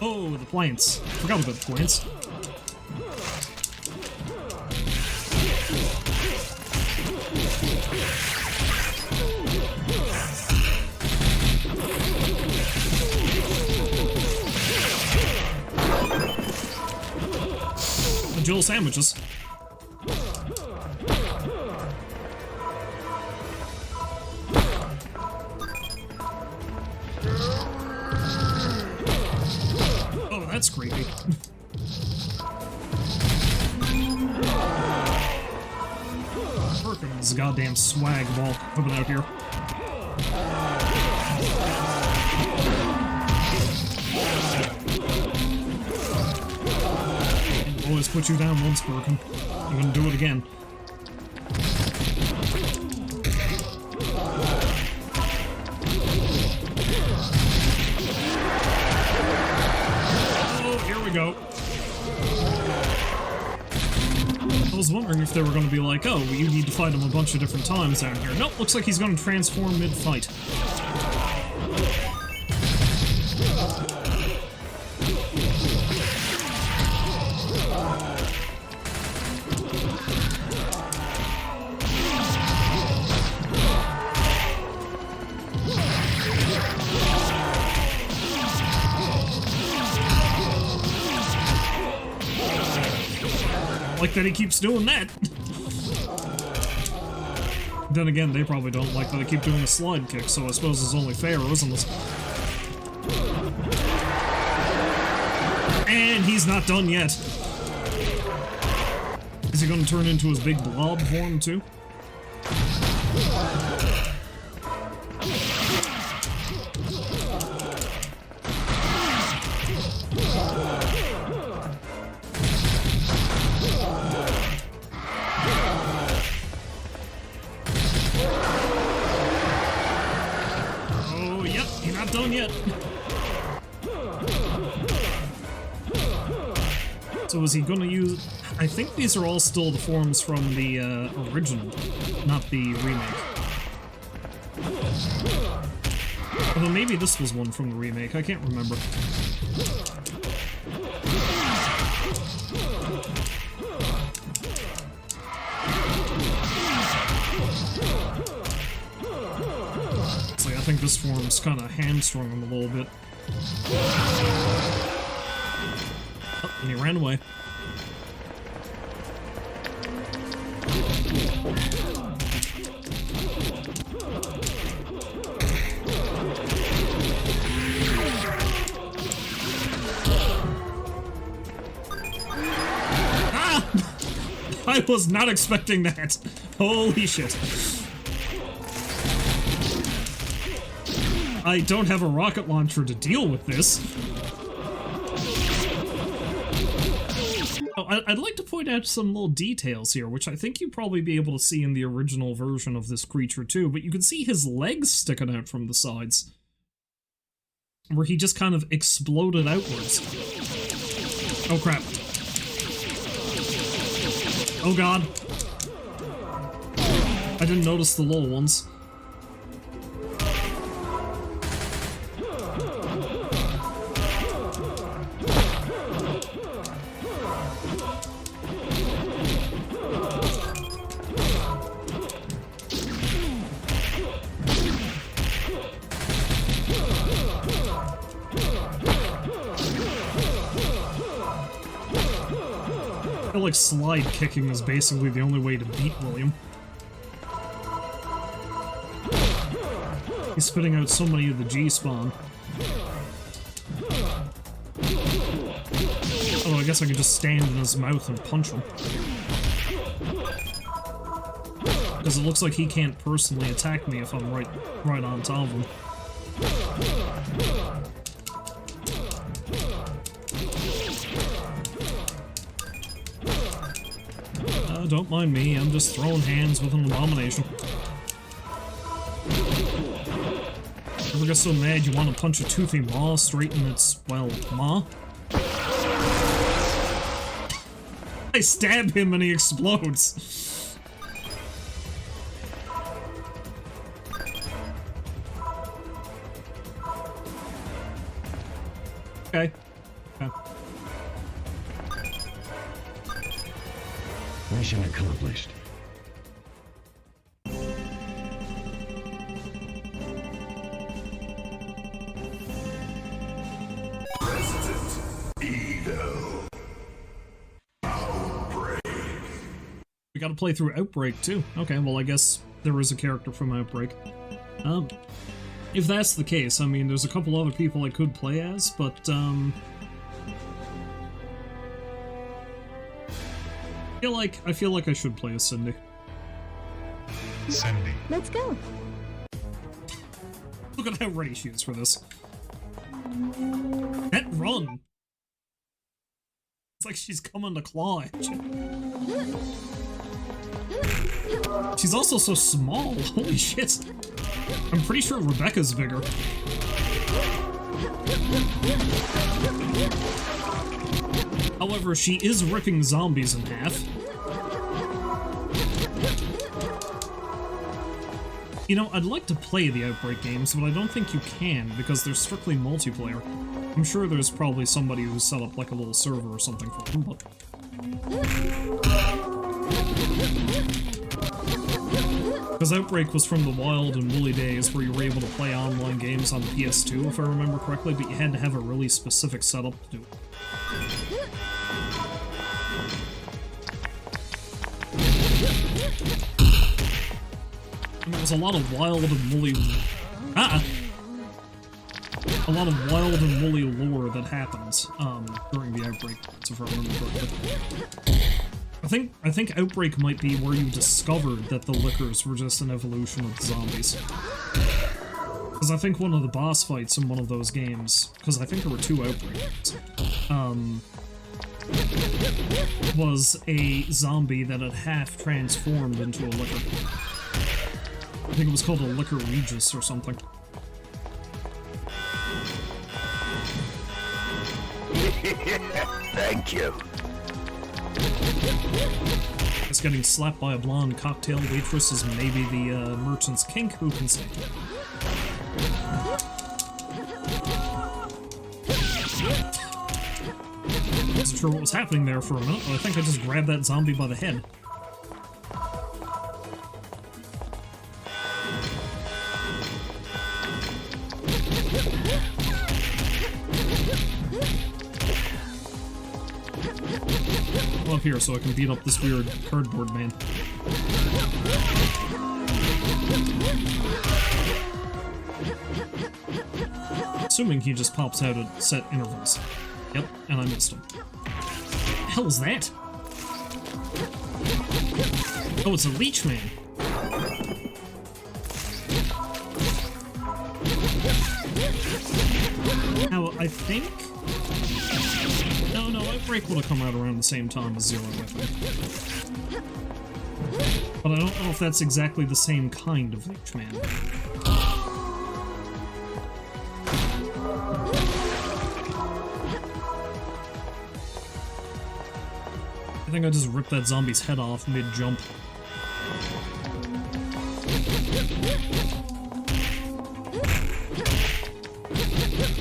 Oh, the plants. Forgot about the plants. Jill sandwiches. Oh, that's creepy. Perkins' goddamn swag ball coming out here. Always put you down once, Birkin. I'm gonna do it again. wondering if they were going to be like, oh, you need to fight him a bunch of different times out here. Nope, looks like he's going to transform mid-fight. Like that he keeps doing that. Then again, they probably don't like that I keep doing a slide kick, so I suppose it's only fair, isn't it? And he's not done yet. Is he going to turn into his big blob form too? Done yet. So is he gonna use... I think these are all still the forms from the original, not the remake. Although maybe this was one from the remake, I can't remember. I think this form's kind of hamstrung him a little bit. Oh, and he ran away. Ah! I was not expecting that. Holy shit. I don't have a rocket launcher to deal with this. Oh, I'd like to point out some little details here, which I think you'd probably be able to see in the original version of this creature too, but you can see his legs sticking out from the sides, where he just kind of exploded outwards. Oh crap. Oh god. I didn't notice the little ones. I feel like slide kicking is basically the only way to beat William. He's spitting out so many of the G-spawn. Oh, I guess I could just stand in his mouth and punch him. Because it looks like he can't personally attack me if I'm right on top of him. Don't mind me, I'm just throwing hands with an abomination. Ever get so mad you want to punch a toothy maw straight in its, well, maw? I stab him and he explodes. Okay. Okay. Mission accomplished. Resident Evil. Outbreak. We gotta play through Outbreak too. Okay, well I guess there is a character from Outbreak. If that's the case, I mean, there's a couple other people I could play as, but I feel like I should play as Cindy. Cindy. Let's go. Look at how ready she is for this. That run! It's like she's coming to claw at you. She's also so small, holy shit. I'm pretty sure Rebecca's bigger. However, she is ripping zombies in half. You know, I'd like to play the Outbreak games, but I don't think you can, because they're strictly multiplayer. I'm sure there's probably somebody who's set up like a little server or something for them, but... Because Outbreak was from the wild and woolly days where you were able to play online games on the PS2, if I remember correctly, but you had to have a really specific setup to do it. And there was a lot of wild and woolly... A lot of wild and woolly lore that happened during the Outbreak, if I remember correctly. I think Outbreak might be where you discovered that the Lickers were just an evolution of the zombies. Because I think one of the boss fights in one of those games, because I think there were 2 Outbreak games, was a zombie that had half transformed into a Licker. I think it was called a Licker Regis or something. Thank you. Guess getting slapped by a blonde cocktail waitress is maybe the merchant's kink, who can say? Wasn't sure what was happening there for a minute, but I think I just grabbed that zombie by the head. Up here so I can beat up this weird cardboard man. Assuming he just pops out at set intervals. Yep, and I missed him. What the hell is that? Oh, it's a leech man. Now, I think... No, Outbreak would have come out around the same time as Zero, I think. But I don't know if that's exactly the same kind of Leech Man. I think I just ripped that zombie's head off mid-jump.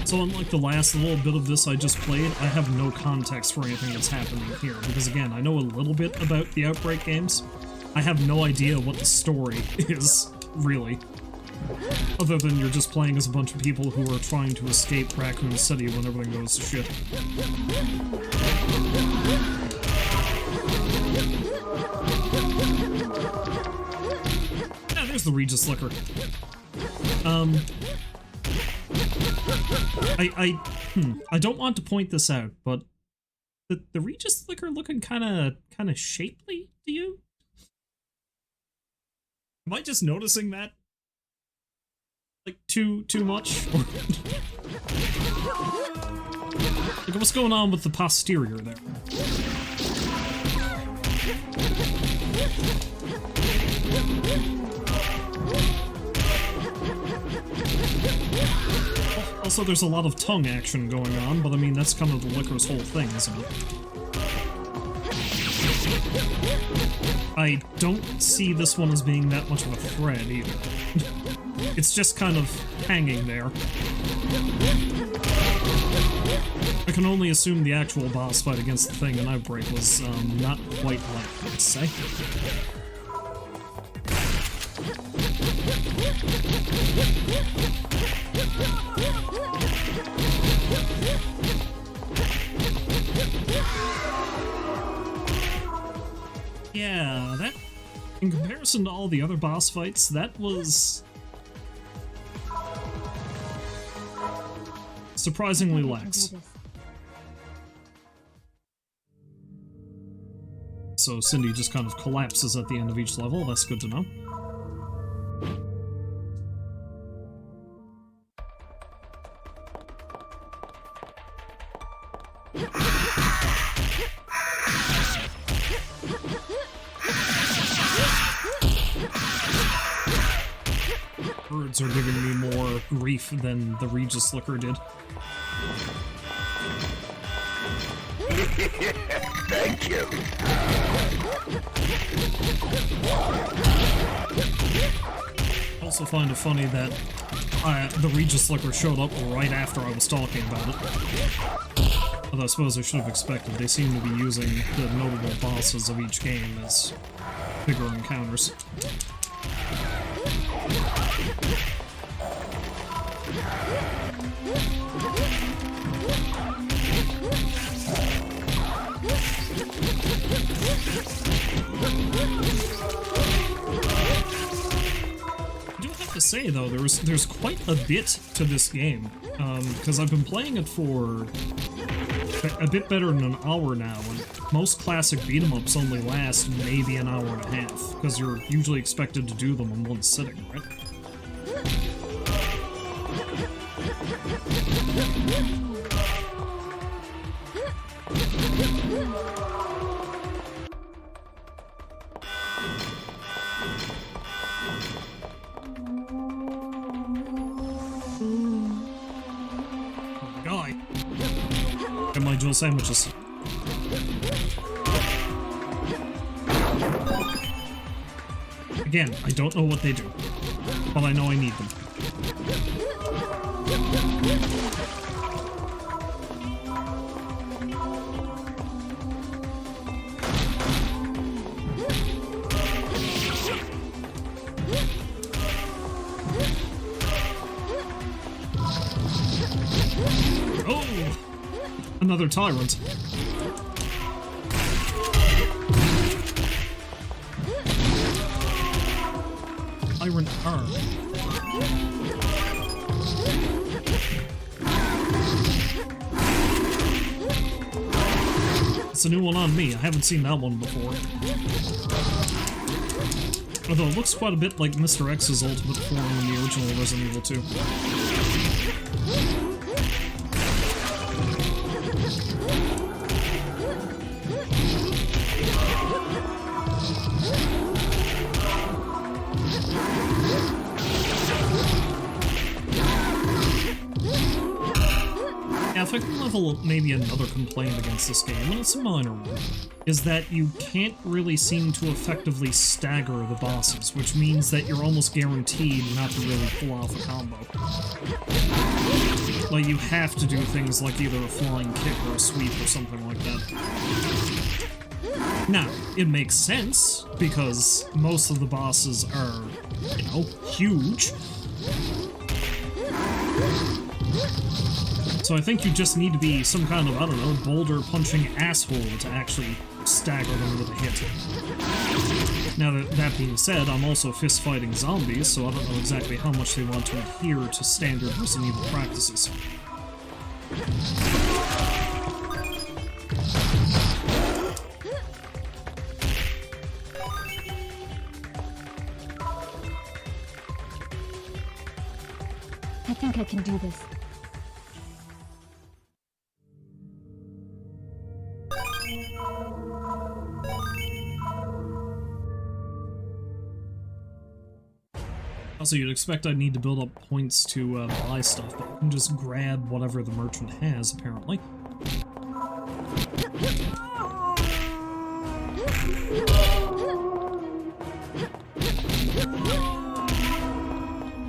So unlike the last little bit of this I just played, I have no context for anything that's happening here, because again, I know a little bit about the Outbreak games. I have no idea what the story is, really. Other than you're just playing as a bunch of people who are trying to escape Raccoon City when everything goes to shit. Yeah, there's the Regis Licker. I don't want to point this out, but the Regis Licker looking kind of shapely to you? Am I just noticing that? Like too much? Like what's going on with the posterior there? Also, there's a lot of tongue action going on, but I mean, that's kind of the Licker's whole thing, isn't it? I don't see this one as being that much of a threat, either. It's just kind of hanging there. I can only assume the actual boss fight against the thing in Outbreak was not quite like that, say. Yeah, that, in comparison to all the other boss fights, that was surprisingly lax. So Cindy just kind of collapses at the end of each level, that's good to know. Birds are giving me more grief than the Regis Licker did. Thank you. also find it funny that the Regis Slicker showed up right after I was talking about it. Although I suppose I should have expected. They seem to be using the notable bosses of each game as bigger encounters. I do have to say though, there's quite a bit to this game, because I've been playing it for a bit better than an hour now, and most classic beat-em-ups only last maybe an hour and a half, because you're usually expected to do them in one sitting, right? Guy. Get my jewel sandwiches. Again, I don't know what they do, but I know I need them. Oh! Another tyrant. Iron arm. It's a new one on me. I haven't seen that one before. Although it looks quite a bit like Mr. X's ultimate form in the original Resident Evil 2. Yeah, if I can level maybe another complaint against this game, and it's a minor one, is that you can't really seem to effectively stagger the bosses, which means that you're almost guaranteed not to really pull off a combo. Like, you have to do things like either a flying kick or a sweep or something like that. Now, it makes sense, because most of the bosses are, you know, huge. So I think you just need to be some kind of, I don't know, boulder-punching asshole to actually stagger them with a hit. Now, that being said, I'm also fist-fighting zombies, so I don't know exactly how much they want to adhere to standard Resident Evil practices. I think I can do this. Also, you'd expect I'd need to build up points to buy stuff, but I can just grab whatever the merchant has, apparently.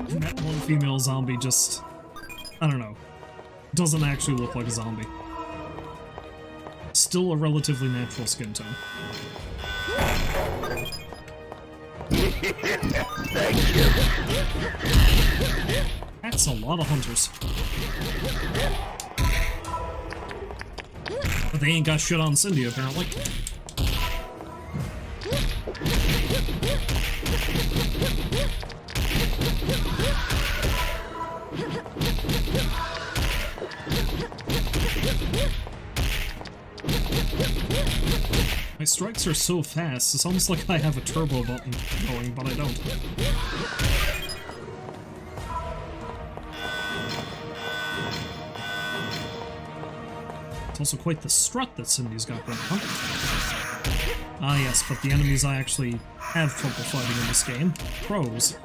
And that one female zombie just, I don't know, doesn't actually look like a zombie. Still a relatively natural skin tone. Thank you. That's a lot of hunters. But they ain't got shit on Cindy, apparently. My strikes are so fast, it's almost like I have a turbo button going, but I don't. It's also quite the strut that Cindy's got going on. Ah yes, but the enemies I actually have trouble fighting in this game, pros.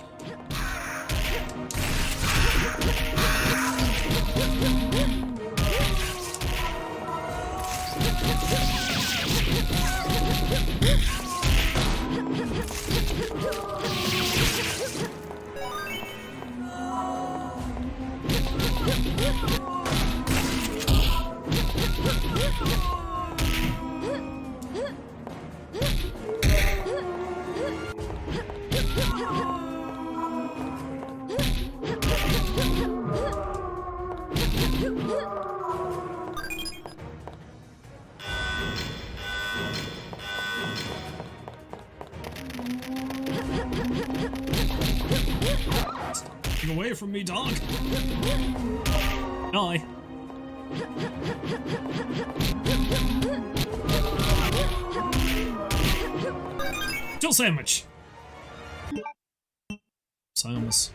away from me, dog! Die. Jill sandwich! Silence.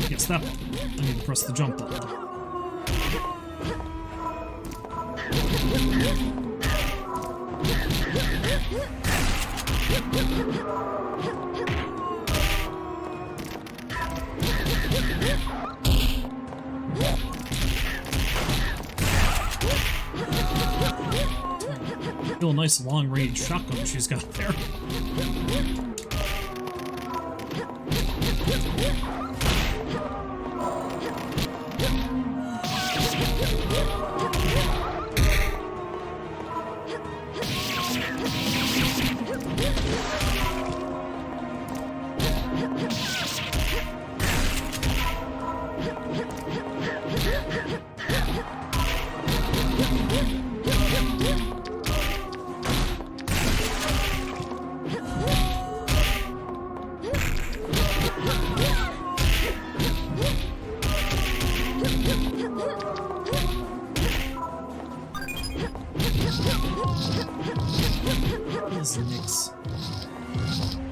Yes, that one. I need to press the jump button. Still a nice long-range shotgun she's got there.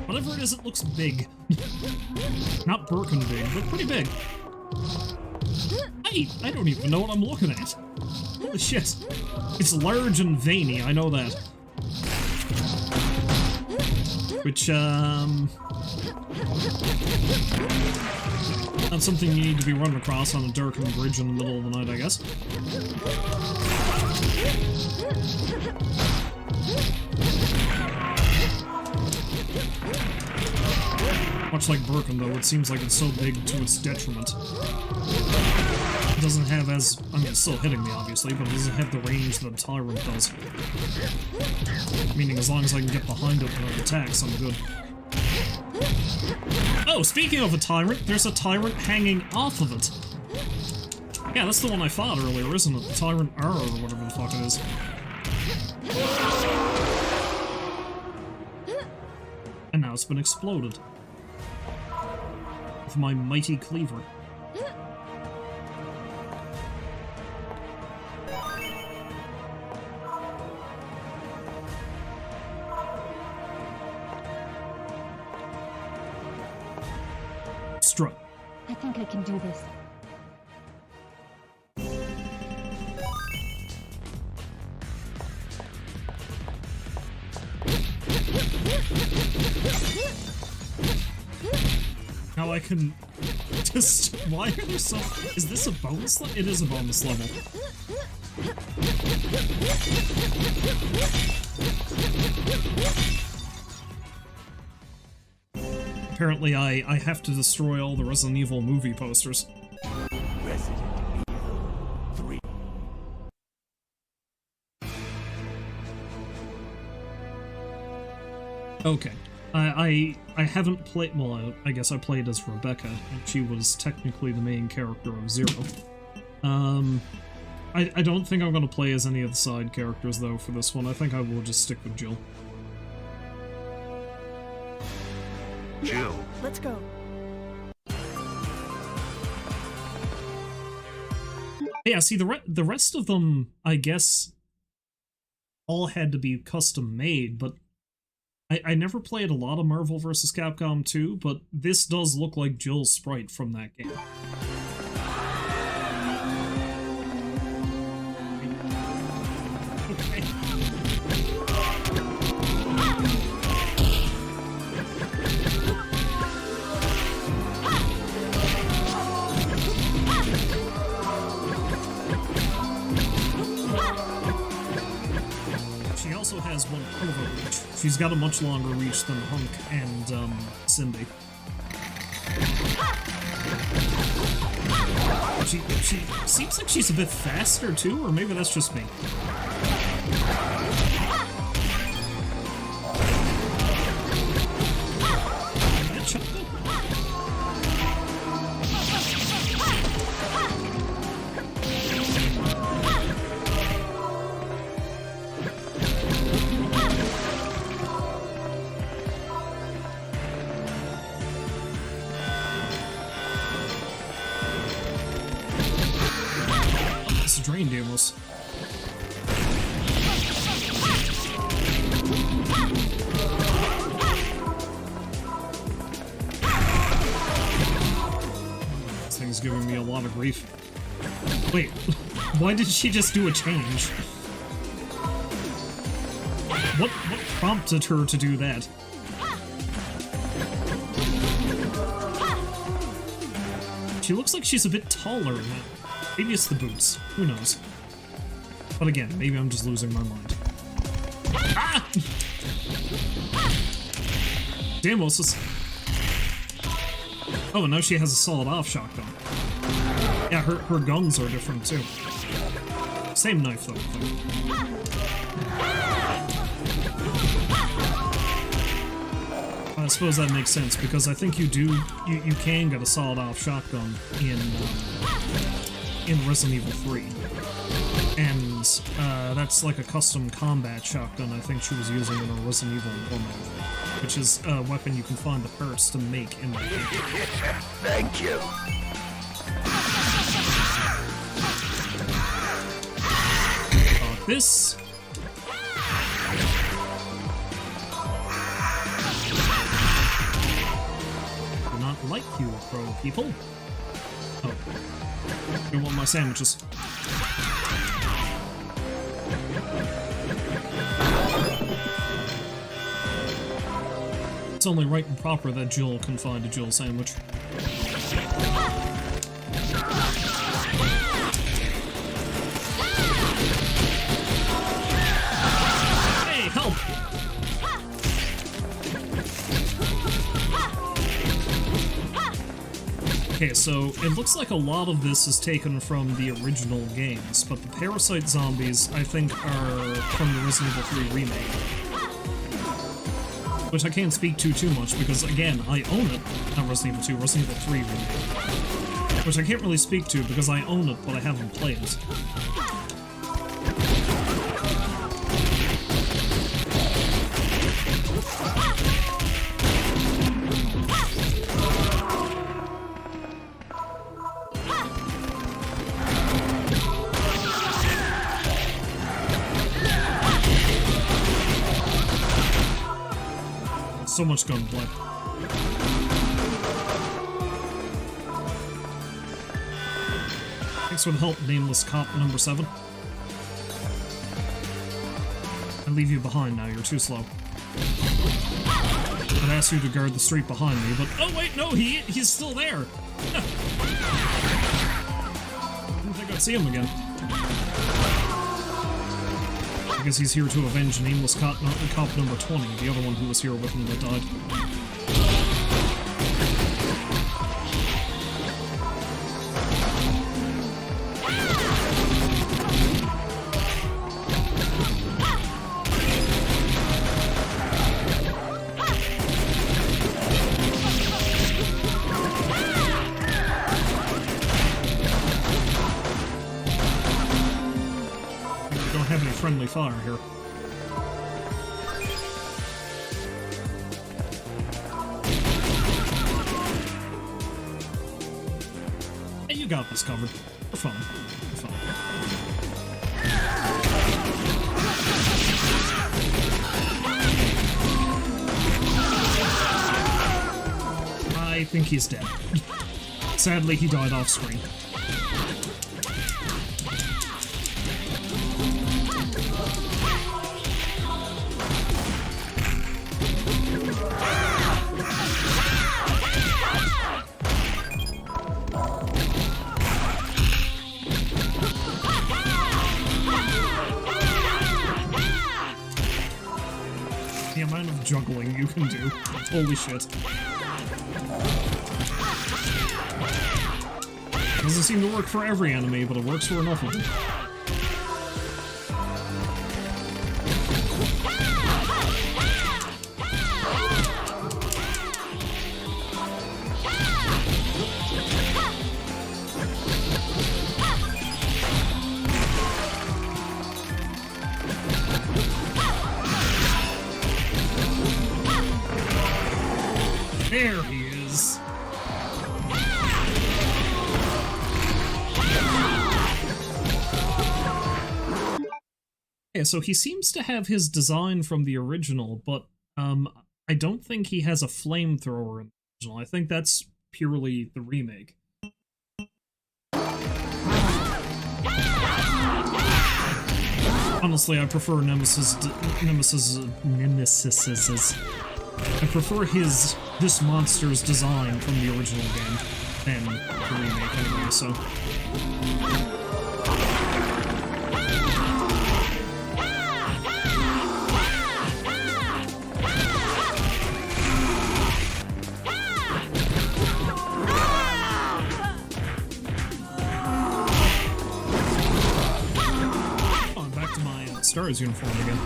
Whatever it is, it looks big. Not Birkin big, but pretty big. I don't even know what I'm looking at. Holy shit. It's large and veiny, I know that. Which, that's something you need to be running across on a darkened bridge in the middle of the night, I guess. Much like Birkin, though, it seems like it's so big to its detriment. It doesn't have as... I mean, it's still hitting me, obviously, but it doesn't have the range that a Tyrant does. Meaning, as long as I can get behind it when it attacks, I'm good. Oh, speaking of a Tyrant, there's a Tyrant hanging off of it. Yeah, that's the one I fought earlier, isn't it? The Tyrant R, or whatever the fuck it is. And now it's been exploded. With my mighty cleaver. Strut. I think I can do this. Now I can just... Why are there so... Is this a bonus level? It is a bonus level. Apparently I have to destroy all the Resident Evil movie posters. Resident Evil 3. Okay. I haven't played... Well, I guess I played as Rebecca, and she was technically the main character of Zero. I don't think I'm going to play as any of the side characters, though, for this one. I think I will just stick with Jill. Jill. Let's go. Yeah, see, the rest of them, I guess, all had to be custom made, but I never played a lot of Marvel vs. Capcom 2, but this does look like Jill's sprite from that game. Okay. She also has one hell of a reach. She's got a much longer reach than Hunk and, Cindy. She seems like she's a bit faster, too, or maybe that's just me. That shotgun? to drain, Deimos. This thing's giving me a lot of grief. Wait, why did she just do a change? What prompted her to do that? She looks like she's a bit taller now. Maybe it's the boots. Who knows? But again, maybe I'm just losing my mind. Ah! Deimos is... Oh, and now she has a solid-off shotgun. Yeah, her guns are different, too. Same knife, though, I think. I suppose that makes sense, because I think you can get a solid-off shotgun in Resident Evil 3. And that's like a custom combat shotgun I think she was using in her Resident Evil 1, which is a weapon you can find the parts to make in that game. Thank you. This... Do not like you, crow people. Oh. You want my sandwiches. It's only right and proper that Jill can find a Jill sandwich. Hey, help! Okay, so it looks like a lot of this is taken from the original games, but the parasite zombies, I think, are from the Resident Evil 3 remake. Which I can't speak to too much, because again, I own it. Not Resident Evil 2, Resident Evil 3 remake. Which I can't really speak to, because I own it, but I haven't played it. So much gunplay. Thanks for the help, nameless cop number 7. I leave you behind now, you're too slow. I'd ask you to guard the street behind me, but oh wait, no, he's still there! Didn't think I'd see him again. I guess he's here to avenge nameless cop number 20, the other one who was here with him that died. Friendly fire here. Hey, you got this covered. We're fine. We're fine. I think he's dead. Sadly, he died off screen. The amount of juggling you can do. Holy shit. Doesn't seem to work for every enemy, but it works for enough of them. There he is. Yeah, so he seems to have his design from the original, but I don't think he has a flamethrower in the original. I think that's purely the remake. Honestly, I prefer Nemesis. I prefer this monster's design from the original game than the remake anyway, so. Oh, back to my Stars uniform again.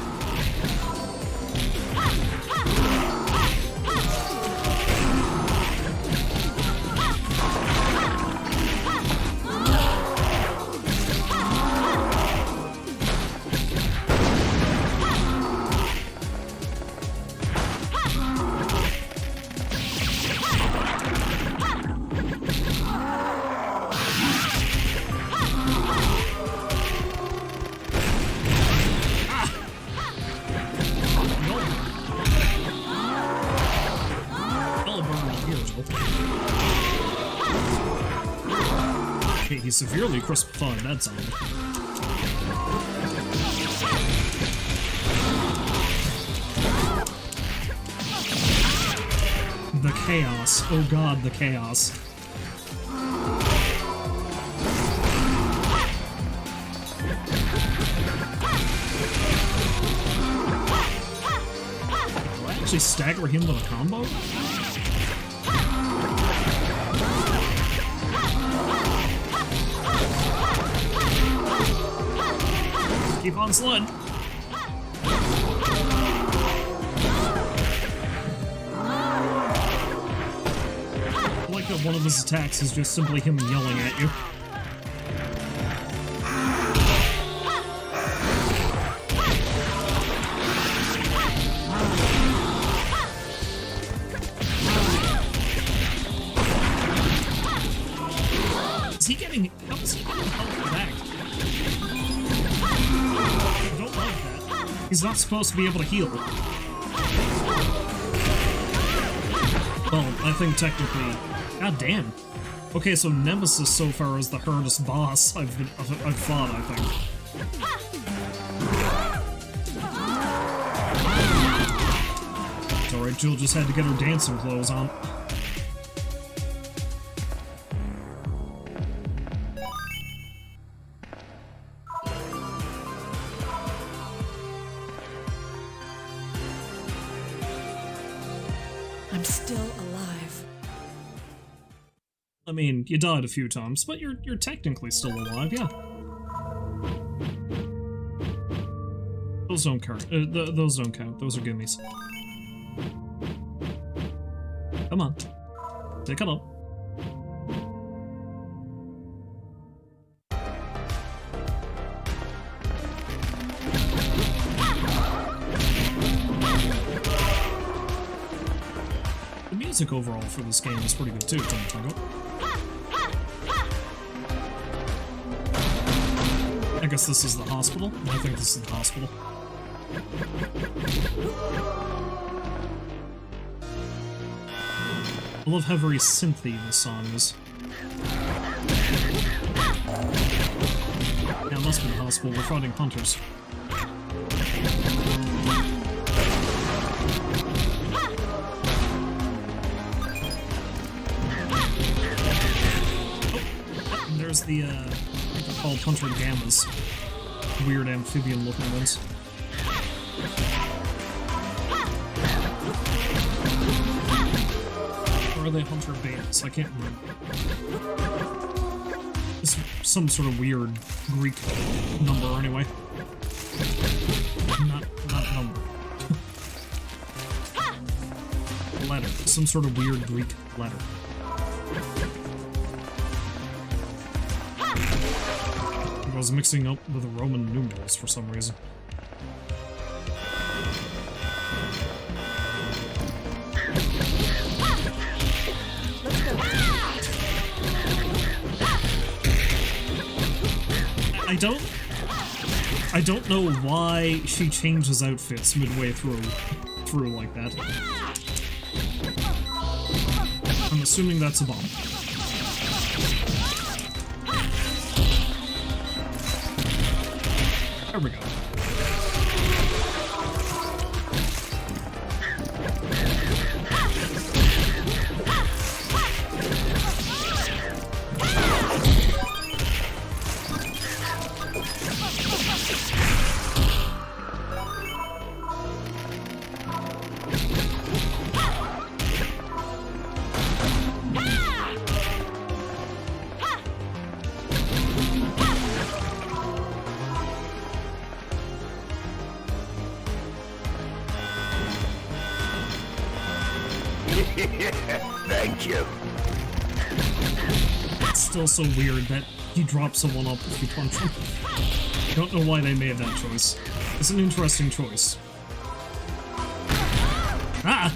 Okay, he severely crucified that zombie. The chaos. Oh god, the chaos. Will I actually stagger him with a combo? Keep on sliding. I like that one of his attacks is just simply him yelling at you. Is he getting... How is he getting health back? I don't like that. He's not supposed to be able to heal. Well, I think technically... God damn. Okay, so Nemesis so far is the hardest boss I've fought, I think. It's alright, Jill just had to get her dancing clothes on. I'm still alive. I mean, you died a few times, but you're technically still alive, yeah. Those don't count. Those don't count. Those are gimmies. Come on. Take it up. The music overall for this game is pretty good too, don't you think? I guess this is the hospital. I think this is the hospital. I love how very synthy this song is. Yeah, it must be the hospital. We're fighting hunters. Oh, and there's the, I think they're called Hunter Gammas. Weird amphibian-looking ones. Or are they Hunter Betas? I can't remember. It's some sort of weird Greek number, anyway. Not number. Letter. Some sort of weird Greek letter. I was mixing up with the Roman numerals for some reason. I don't know why she changes outfits midway through like that. I'm assuming that's a bomb. There we go. Thank you. It's still so weird that he drops someone up if you punch him. Don't know why they made that choice. It's an interesting choice. Ah!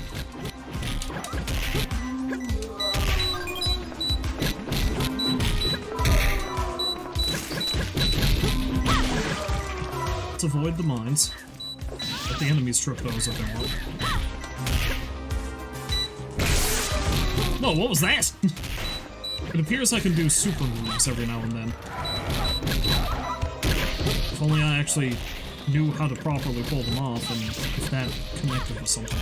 Let's avoid the mines. Let the enemies trip those if they want. Whoa, what was that? It appears I can do super moves every now and then. If only I actually knew how to properly pull them off, and if that connected with something.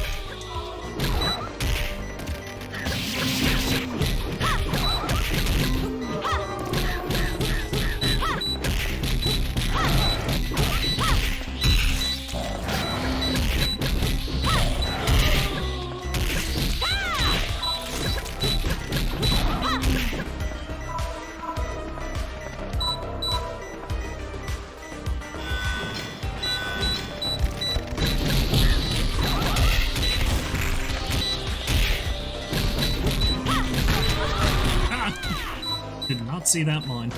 Did not see that mine.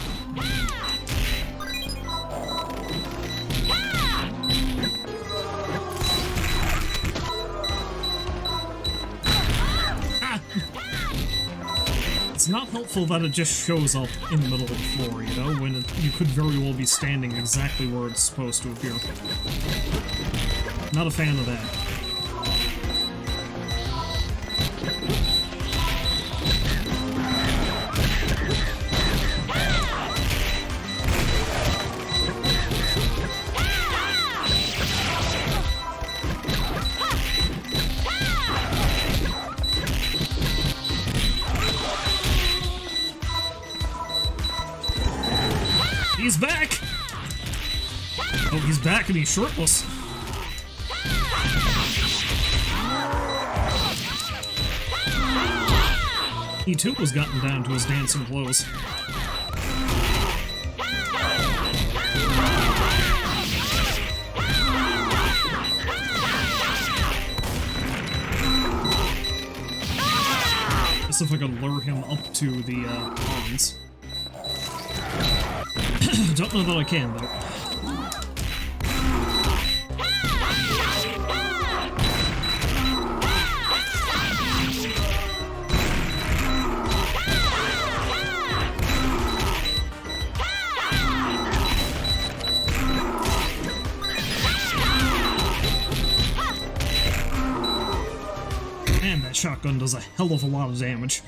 Ah! It's not helpful that it just shows up in the middle of the floor, you know, when you could very well be standing exactly where it's supposed to appear. Not a fan of that. He's back! Oh, he's back and he's shirtless. He too was gotten down to his dancing clothes. Let's see if I can lure him up to the ponds. Don't know that I can, though. Man, that shotgun does a hell of a lot of damage.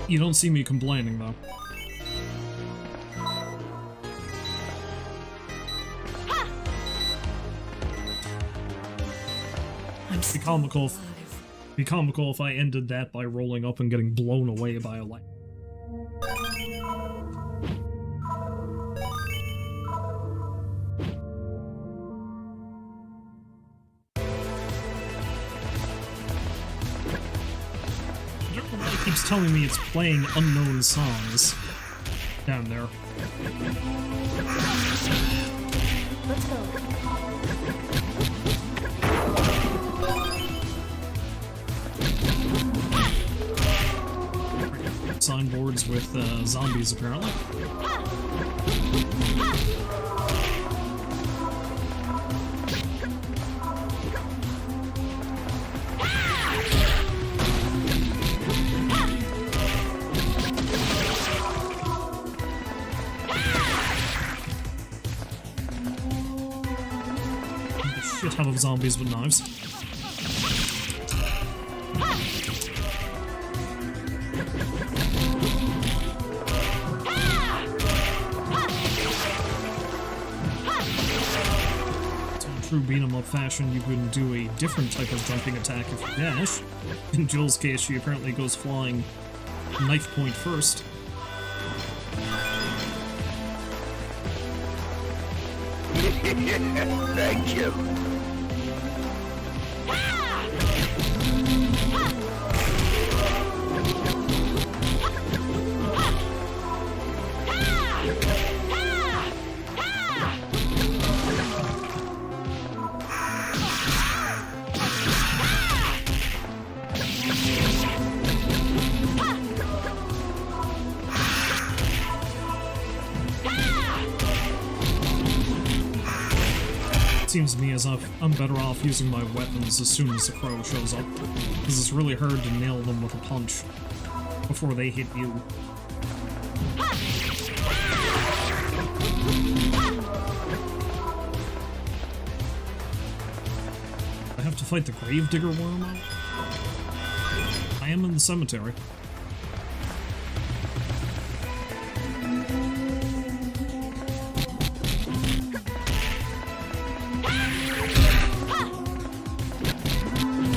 You don't see me complaining, though. Be comical if I ended that by rolling up and getting blown away by a light. It keeps telling me it's playing unknown songs down there. Let's go. Signboards with zombies, apparently. shit ton of zombies with knives. So in true beat-em-up fashion, you can do a different type of jumping attack if you dash. In Jill's case, she apparently goes flying knife point first. Thank you. It seems to me as if I'm better off using my weapons as soon as the crow shows up, because it's really hard to nail them with a punch before they hit you. I have to fight the Gravedigger worm out? I am in the cemetery.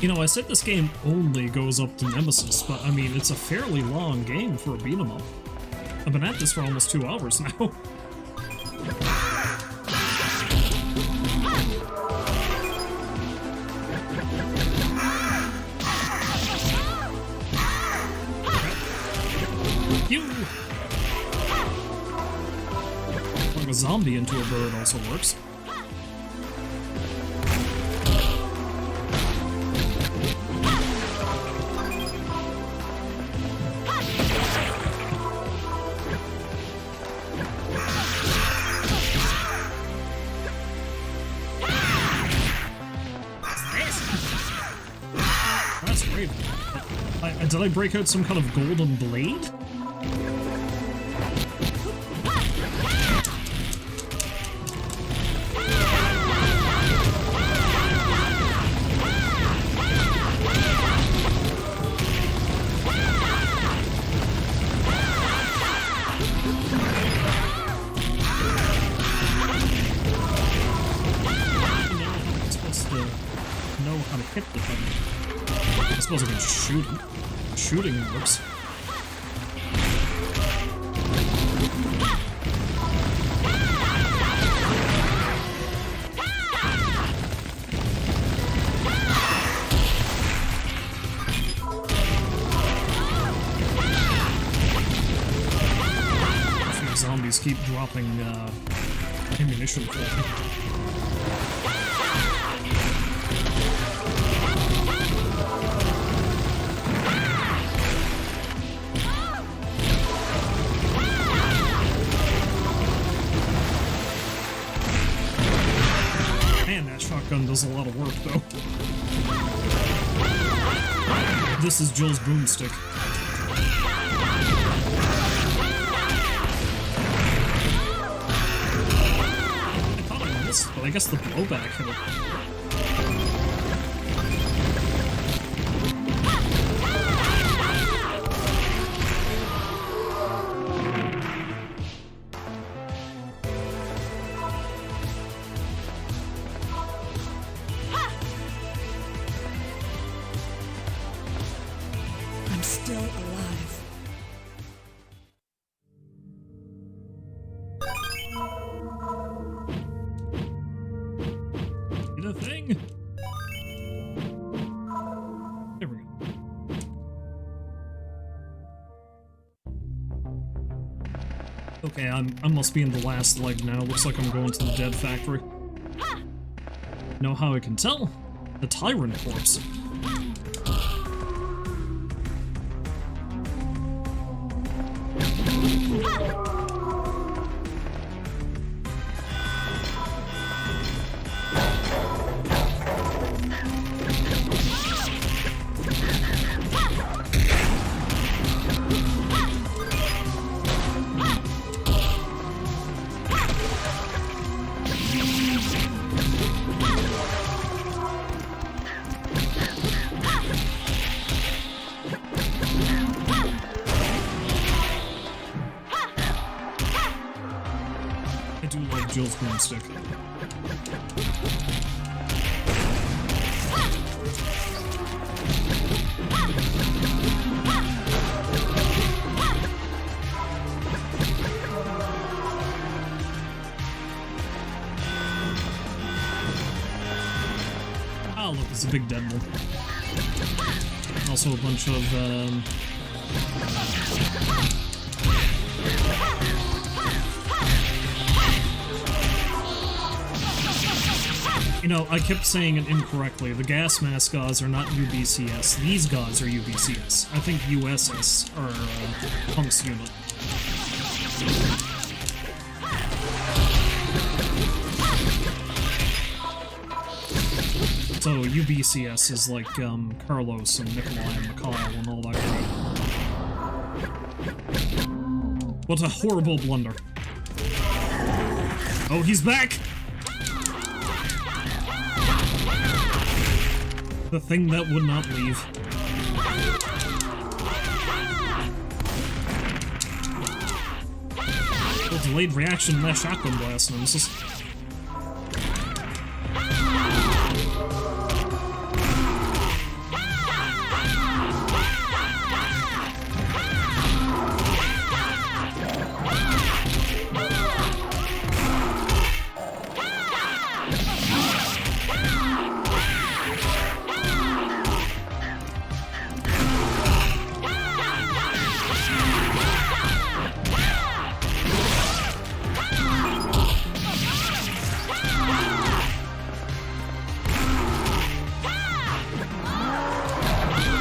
You know, I said this game only goes up to Nemesis, but I mean, it's a fairly long game for a beat-em-up. I've been at this for almost 2 hours now. You! Like a zombie into a bird also works. That's great. Did I break out some kind of golden blade? Know how to hit the thing. I suppose I can shoot him. Shooting works. These zombies keep dropping ammunition for me. Man, that shotgun does a lot of work, though. This is Jill's boomstick. I thought I missed, but I guess the blowback hit it. I'm still alive. Get a thing? There we go. Okay, I must be in the last leg now. Looks like I'm going to the dead factory. Know how I can tell? The Tyrant corpse. I do love Jill's broomstick. Oh, look, it's a big dead one. Also a bunch of, You know, I kept saying it incorrectly. The gas mask gods are not UBCS. These gods are UBCS. I think USS are Punk's unit. So UBCS is like Carlos and Nikolai and Mikhail and all that crap. What a horrible blunder. Oh, he's back! The thing that would not leave. The delayed reaction to that shotgun blast nemesis.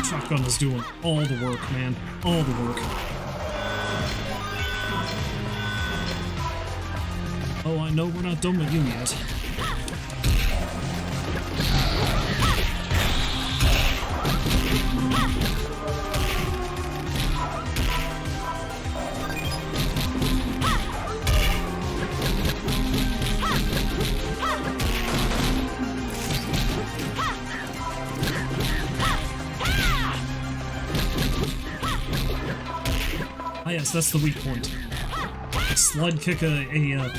Shotgun is doing all the work, man. All the work. Oh, I know we're not done with you yet. Ah yes, that's the weak point. Slide kick a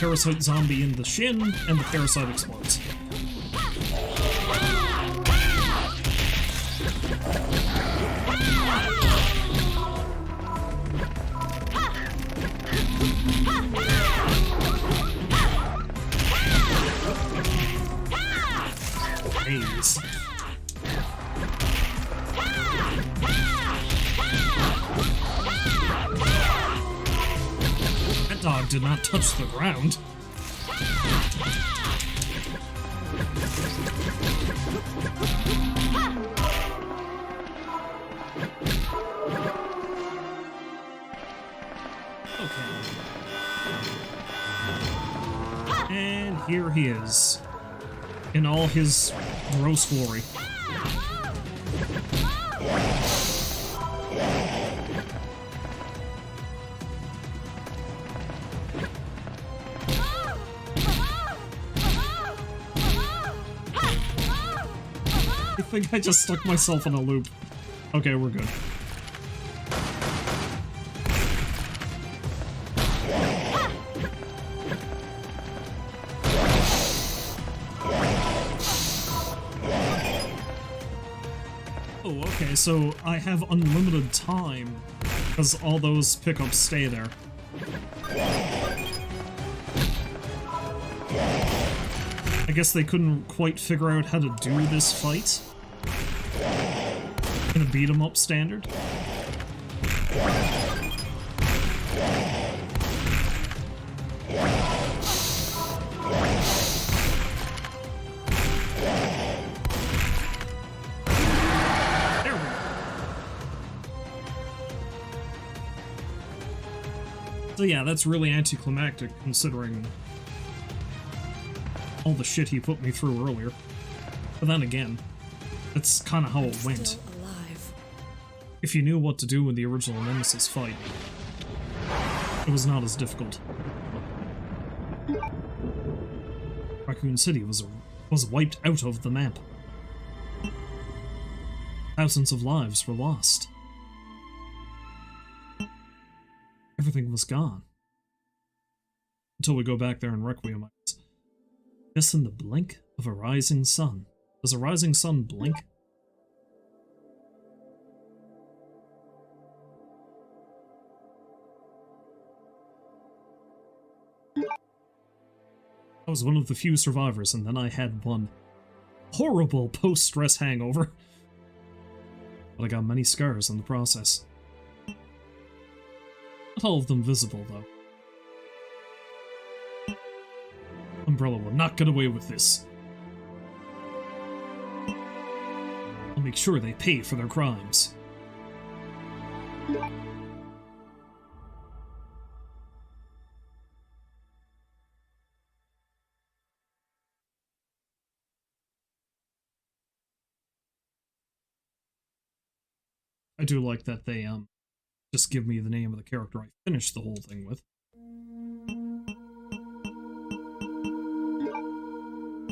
parasite zombie in the shin, and the parasite explodes. Haze. That dog did not touch the ground. Okay. And here he is, in all his gross glory. I think I just stuck myself in a loop. Okay, we're good. Oh, okay, so I have unlimited time, because all those pickups stay there. I guess they couldn't quite figure out how to do this fight in a beat-em-up standard. There we go. So yeah, that's really anticlimactic considering all the shit he put me through earlier. But then again, that's kind of how it went. Still alive. If you knew what to do in the original Nemesis fight, it was not as difficult. Raccoon City was wiped out of the map. Thousands of lives were lost. Everything was gone. until we go back there and Requiem. Just in the blink of a rising sun. Does a rising sun blink? I was one of the few survivors, and then I had one horrible post-stress hangover. But I got many scars in the process. Not all of them visible, though. Umbrella will not get away with this. I'll make sure they pay for their crimes. I do like that they, just give me the name of the character I finished the whole thing with.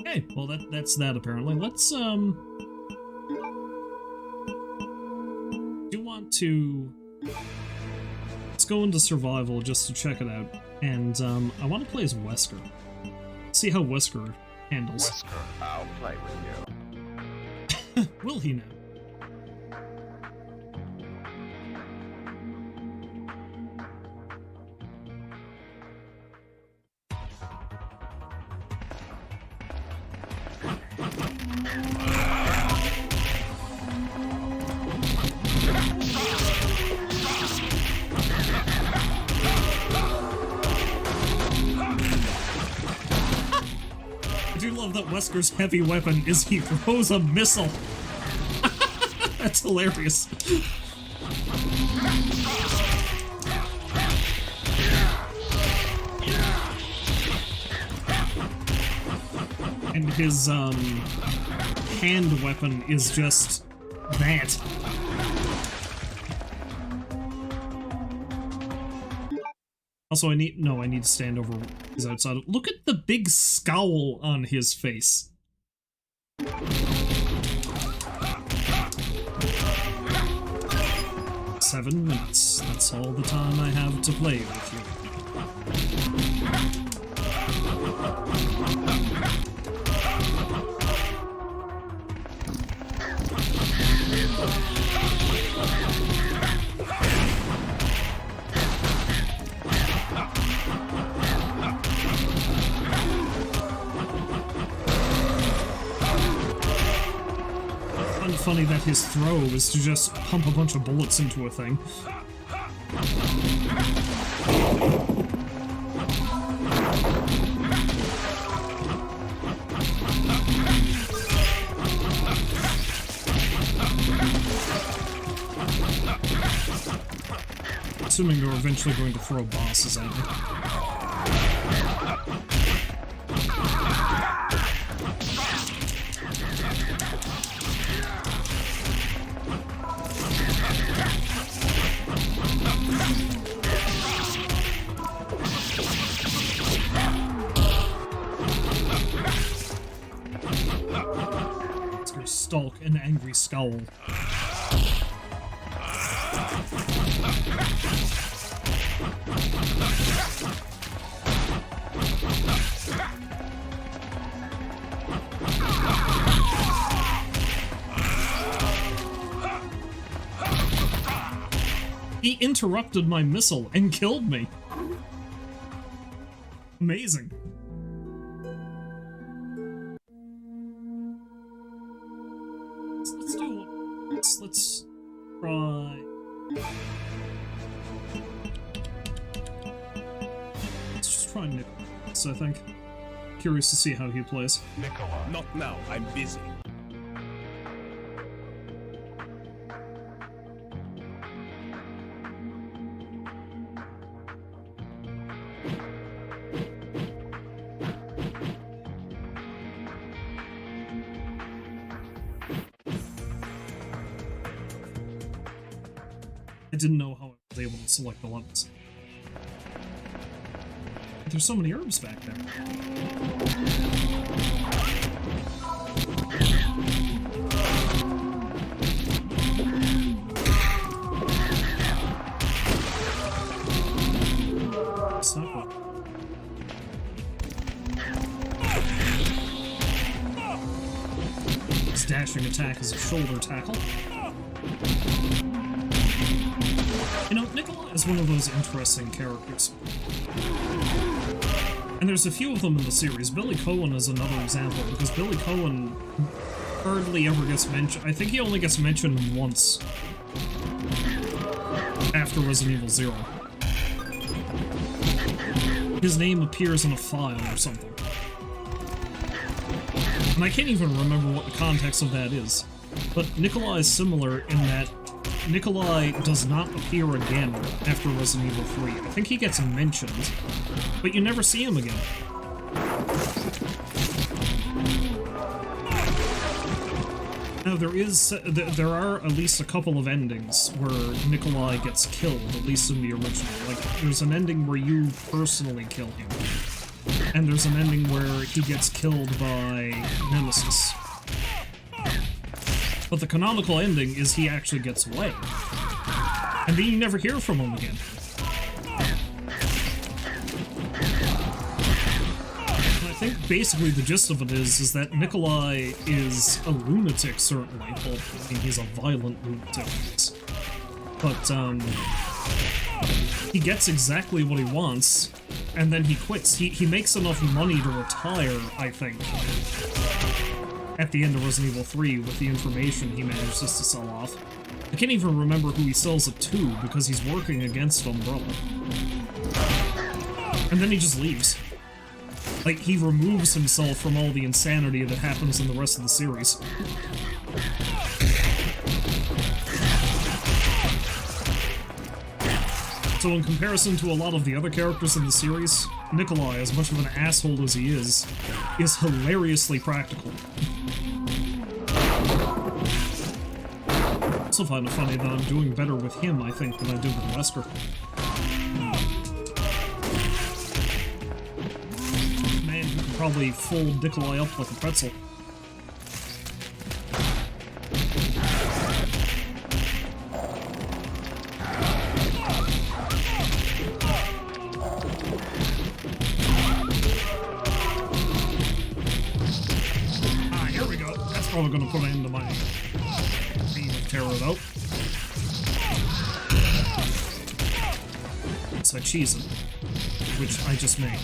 Okay, well that's that apparently. Let's, do want to... Let's go into survival just to check it out. And, I want to play as Wesker. See how Wesker handles. Wesker, I'll play with you. Will he now? I do love that Wesker's heavy weapon is he throws a missile. That's hilarious. And his, hand weapon is just that. Also, I need to stand over his outside. Look at the big scowl on his face. 7 minutes. That's all the time I have to play with you. Funny that his throw is to just pump a bunch of bullets into a thing. Assuming you're eventually going to throw bosses at me. Stalk an angry scowl. He interrupted my missile and killed me. Amazing. Let's try... Let's just try Nicholas, I think. Curious to see how he plays. Nicola. Not now, I'm busy. I didn't know how I was able to select the levels. There's so many herbs back there. It's not what. dashing attack is a shoulder tackle. You know, Nikolai is one of those interesting characters. And there's a few of them in the series. Billy Cohen is another example, because Billy Cohen hardly ever gets mentioned. I think he only gets mentioned once after Resident Evil 0. His name appears in a file or something. And I can't even remember what the context of that is. But Nikolai is similar in that Nikolai does not appear again after Resident Evil 3. I think he gets mentioned, but you never see him again. Now there are at least a couple of endings where Nikolai gets killed, at least in the original. Like, there's an ending where you personally kill him, and there's an ending where he gets killed by Nemesis. But the canonical ending is he actually gets away. And then you never hear from him again. And I think basically the gist of it is that Nikolai is a lunatic, certainly. Well, I mean, he's a violent lunatic. But, he gets exactly what he wants, and then he quits. He makes enough money to retire, I think, at the end of Resident Evil 3 with the information he manages to sell off. I can't even remember who he sells it to because he's working against Umbrella. And then he just leaves. Like, he removes himself from all the insanity that happens in the rest of the series. So in comparison to a lot of the other characters in the series, Nikolai, as much of an asshole as he is hilariously practical. I also find it funny that I'm doing better with him, I think, than I did with Wesker. Man, you can probably fold Nikolai up like a pretzel. Probably going to put an end to my beam of terror, though. So I cheese it, which I just made.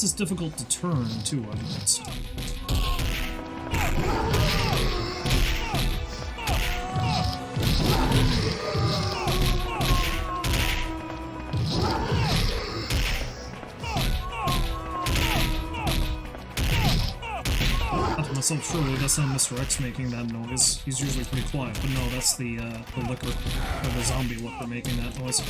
It's difficult to turn, too, I noticed. I thought to myself, surely that's not Mr. X making that noise. He's usually pretty quiet, but no, that's the liquor, or the zombie liquor making that noise.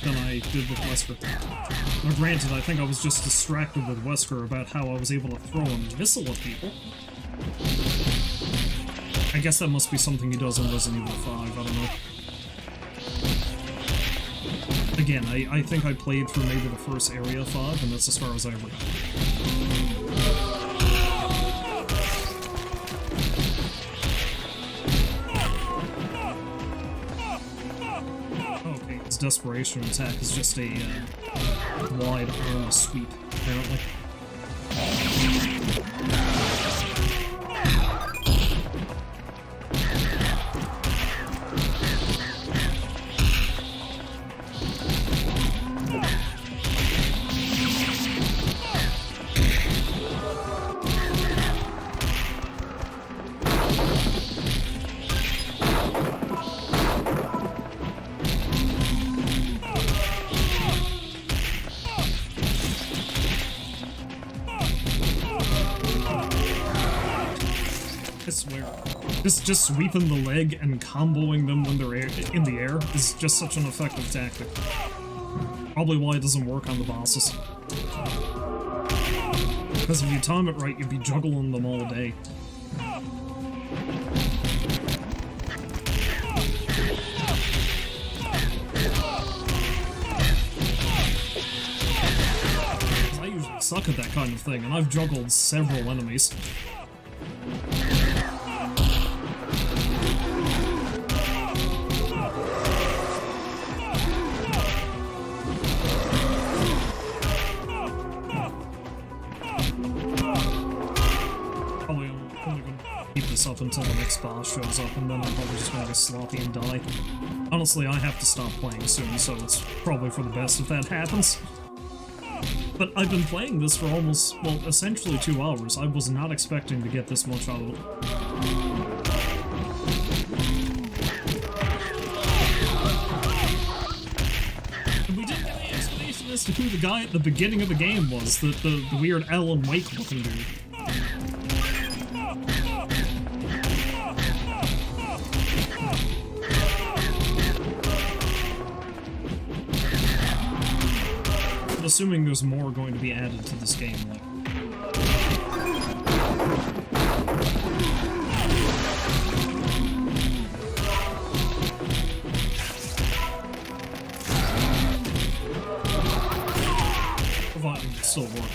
Than I did with Wesker. Now granted, I think I was just distracted with Wesker about how I was able to throw a missile at people. I guess that must be something he does in Resident Evil 5, I don't know. Again, I think I played through maybe the first area 5, and that's as far as I ever got. His desperation attack is just a wide arm sweep, apparently. I swear. Just sweeping the leg and comboing them when they're in the air is just such an effective tactic. Probably why it doesn't work on the bosses. Because if you time it right, you'd be juggling them all day. I usually suck at that kind of thing, and I've juggled several enemies. Up until the next boss shows up, and then I'm probably just gonna get sloppy and die. Honestly, I have to stop playing soon, so it's probably for the best if that happens. But I've been playing this for almost, well, essentially 2 hours. I was not expecting to get this much out of it. And we didn't get any explanation as to who the guy at the beginning of the game was, the weird Alan Wake looking dude. Assuming there's more going to be added to this game, like. Providing it still work.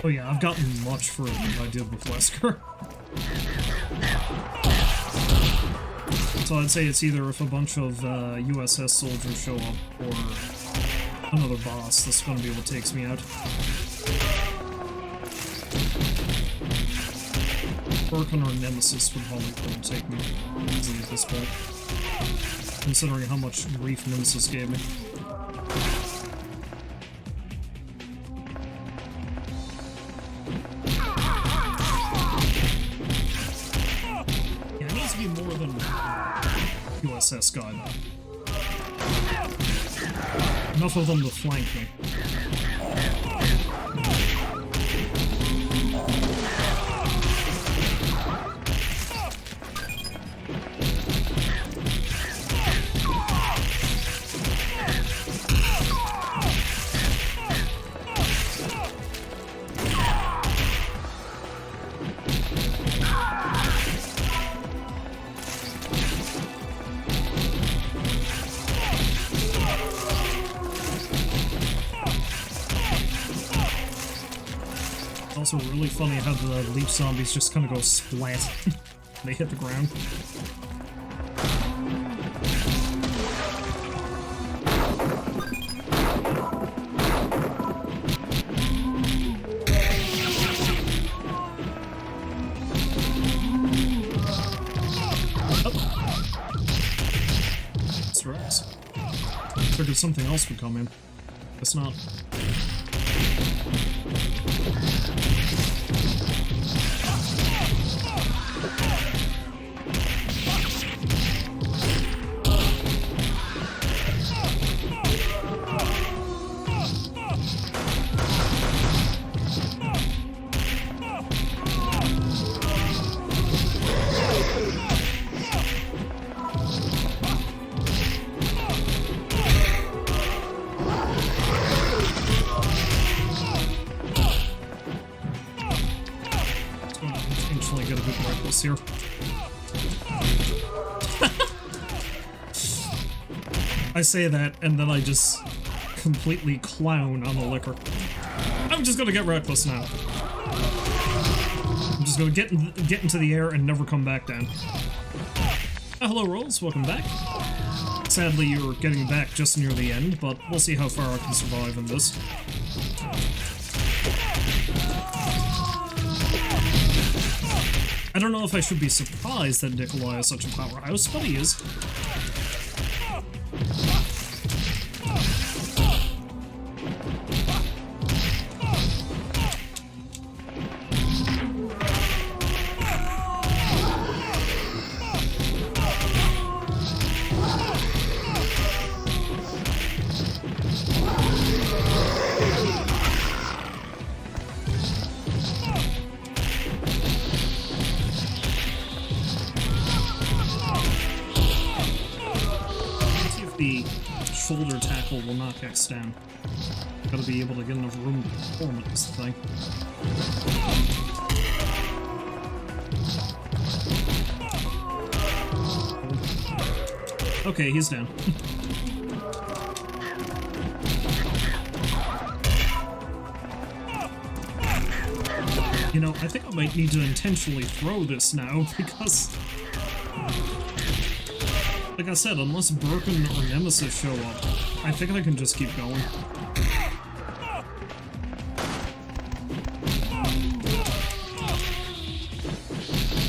Oh yeah, I've gotten much further than I did with Wesker. So I'd say it's either if a bunch of USS soldiers show up, or another boss that's gonna be what takes me out. Birkin or Nemesis would probably take me easily at this point, considering how much grief Nemesis gave me. USS guy, though. Enough of them to flank me. Also really funny how the leech zombies just kind of go splat. They hit the ground. That's right. Figured something else would come in. Guess not. Get a bit reckless here. I say that, and then I just completely clown on the liquor. I I'm just gonna get reckless now. I'm just gonna get into the air and never come back down. Hello, Rolls. Welcome back. Sadly, you're getting back just near the end, but we'll see how far I can survive in this. I don't know if I should be surprised that Nikolai is such a powerhouse, but he is. The shoulder tackle will knock X down. Gotta be able to get enough room to perform it, is the thing. Okay, he's down. You know, I think I might need to intentionally throw this now, because... like I said, unless Broken or Nemesis show up, I think I can just keep going.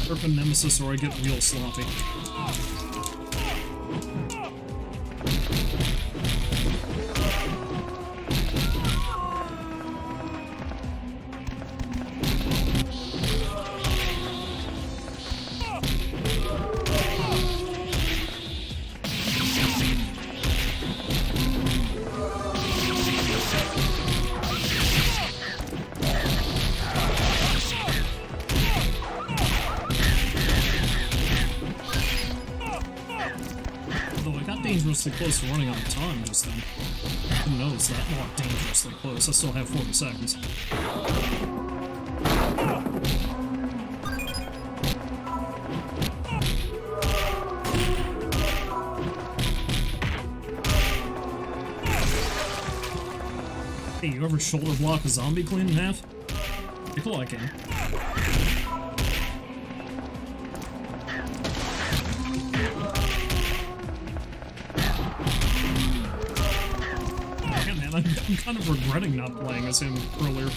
Broken Nemesis or I get real sloppy. Dangerously close to running out of time just then. Who knows that? Not dangerously close. I still have 40 seconds. Hey, you ever shoulder block a zombie clean in half? Nikolai can. I'm kind of regretting not playing as him earlier.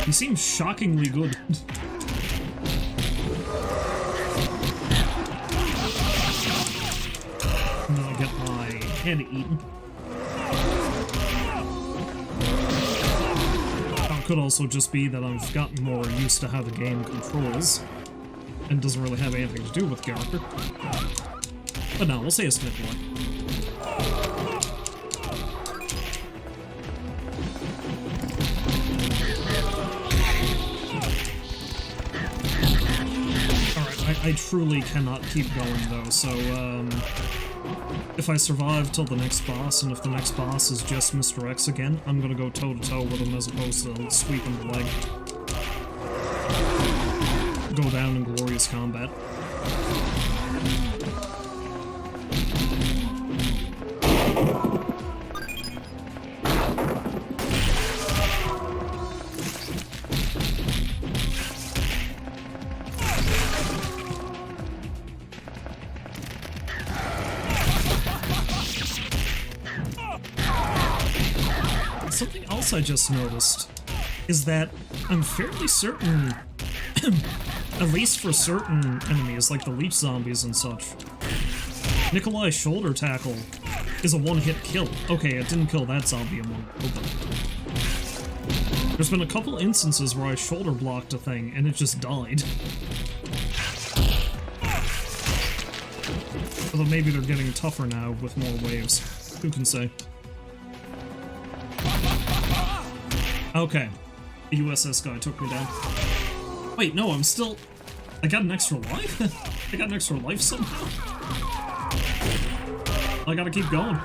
He seems shockingly good. I'm gonna get my head eaten. It could also just be that I've gotten more used to how the game controls and doesn't really have anything to do with character. But no, we'll say it's Nikolai. I truly cannot keep going though, so if I survive till the next boss, and if the next boss is just Mr. X again, I'm gonna go toe-to-toe with him as opposed to sweeping the leg. Go down in glorious combat. Something else I just noticed is that I'm fairly certain, at least for certain enemies like the leech zombies and such, Nikolai's shoulder tackle is a one-hit kill. Okay, it didn't kill that zombie in one go, but there's been a couple instances where I shoulder blocked a thing and it just died. Although maybe they're getting tougher now with more waves. Who can say? Okay. The USS guy took me down. Wait, no, I'm still... I got an extra life? I got an extra life somehow? I gotta keep going.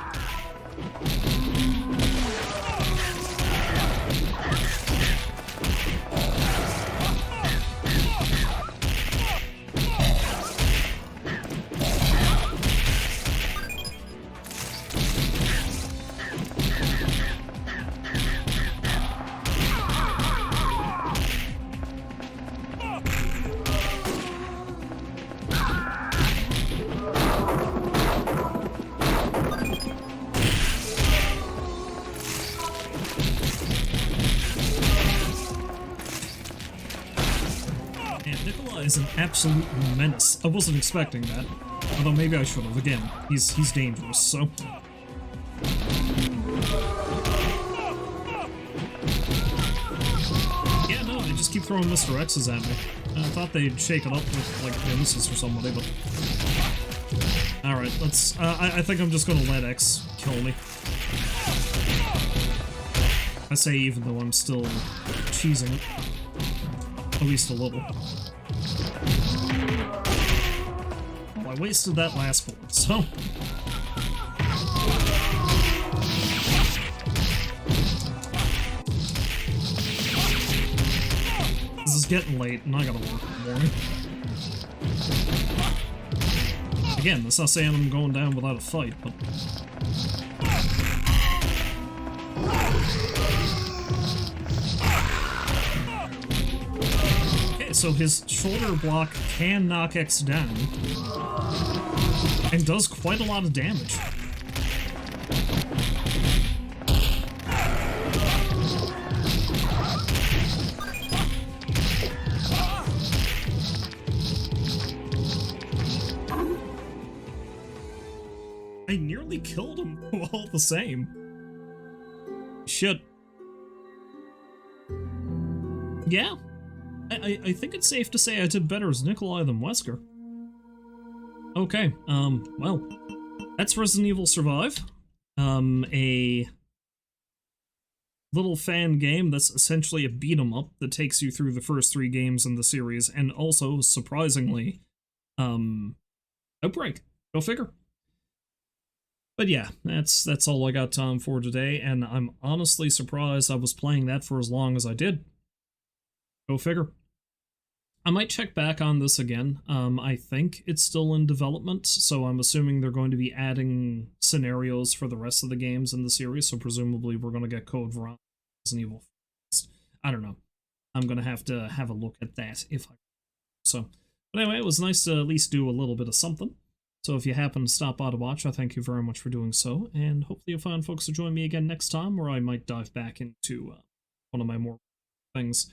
Nikolai is an absolute menace. I wasn't expecting that. Although maybe I should have. Again, he's dangerous, so... Yeah, no, they just keep throwing Mr. X's at me. I thought they'd shake it up with, like, Nemesis or somebody, but... Alright, let's... I think I'm just gonna let X kill me. I say even though I'm still cheesing it. At least a little. Well, I wasted that last bullet, so... This is getting late, and I gotta work in the morning. Again, that's not saying I'm going down without a fight, but... Okay, so his shoulder block can knock X down, and does quite a lot of damage. I nearly killed him all the same. Shit. Yeah. I think it's safe to say I did better as Nikolai than Wesker. Okay, well, that's Resident Evil Survive. A little fan game that's essentially a beat-em-up that takes you through the first 3 games in the series, and also, surprisingly, Outbreak. Go figure. But yeah, that's all I got time for today, and I'm honestly surprised I was playing that for as long as I did. Go figure. I might check back on this again. I think it's still in development, so I'm assuming they're going to be adding scenarios for the rest of the games in the series, so presumably we're going to get Code Veronica, Resident Evil. I don't know. I'm going to have a look at that if I... So, but anyway, it was nice to at least do a little bit of something. So if you happen to stop by to watch, I thank you very much for doing so, and hopefully you'll find folks to join me again next time, where I might dive back into one of my more things.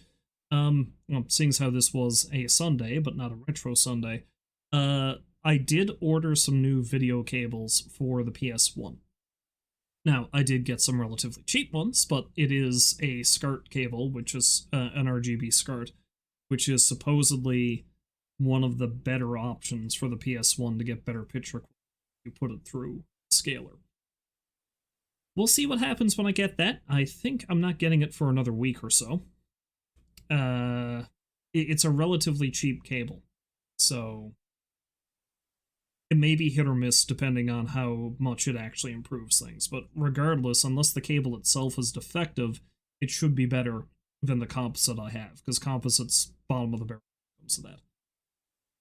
Well, seeing as how this was a Sunday, but not a retro Sunday, I did order some new video cables for the PS1. Now, I did get some relatively cheap ones, but it is a SCART cable, which is an RGB SCART, which is supposedly one of the better options for the PS1 to get better picture quality. You put it through a scaler. We'll see what happens when I get that. I think I'm not getting it for another week or so. It's a relatively cheap cable, so it may be hit or miss depending on how much it actually improves things. But regardless, unless the cable itself is defective, it should be better than the composite I have, because composite's bottom of the barrel when it comes to that.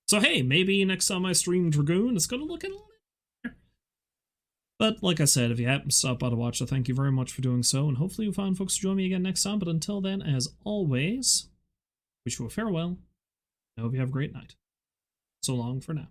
So hey, maybe next time I stream Dragoon, it's going to look a little better. But like I said, if you happen to stop by to watch, I thank you very much for doing so, and hopefully you'll find folks to join me again next time. But until then, as always, wish you a farewell. I hope you have a great night. So long for now.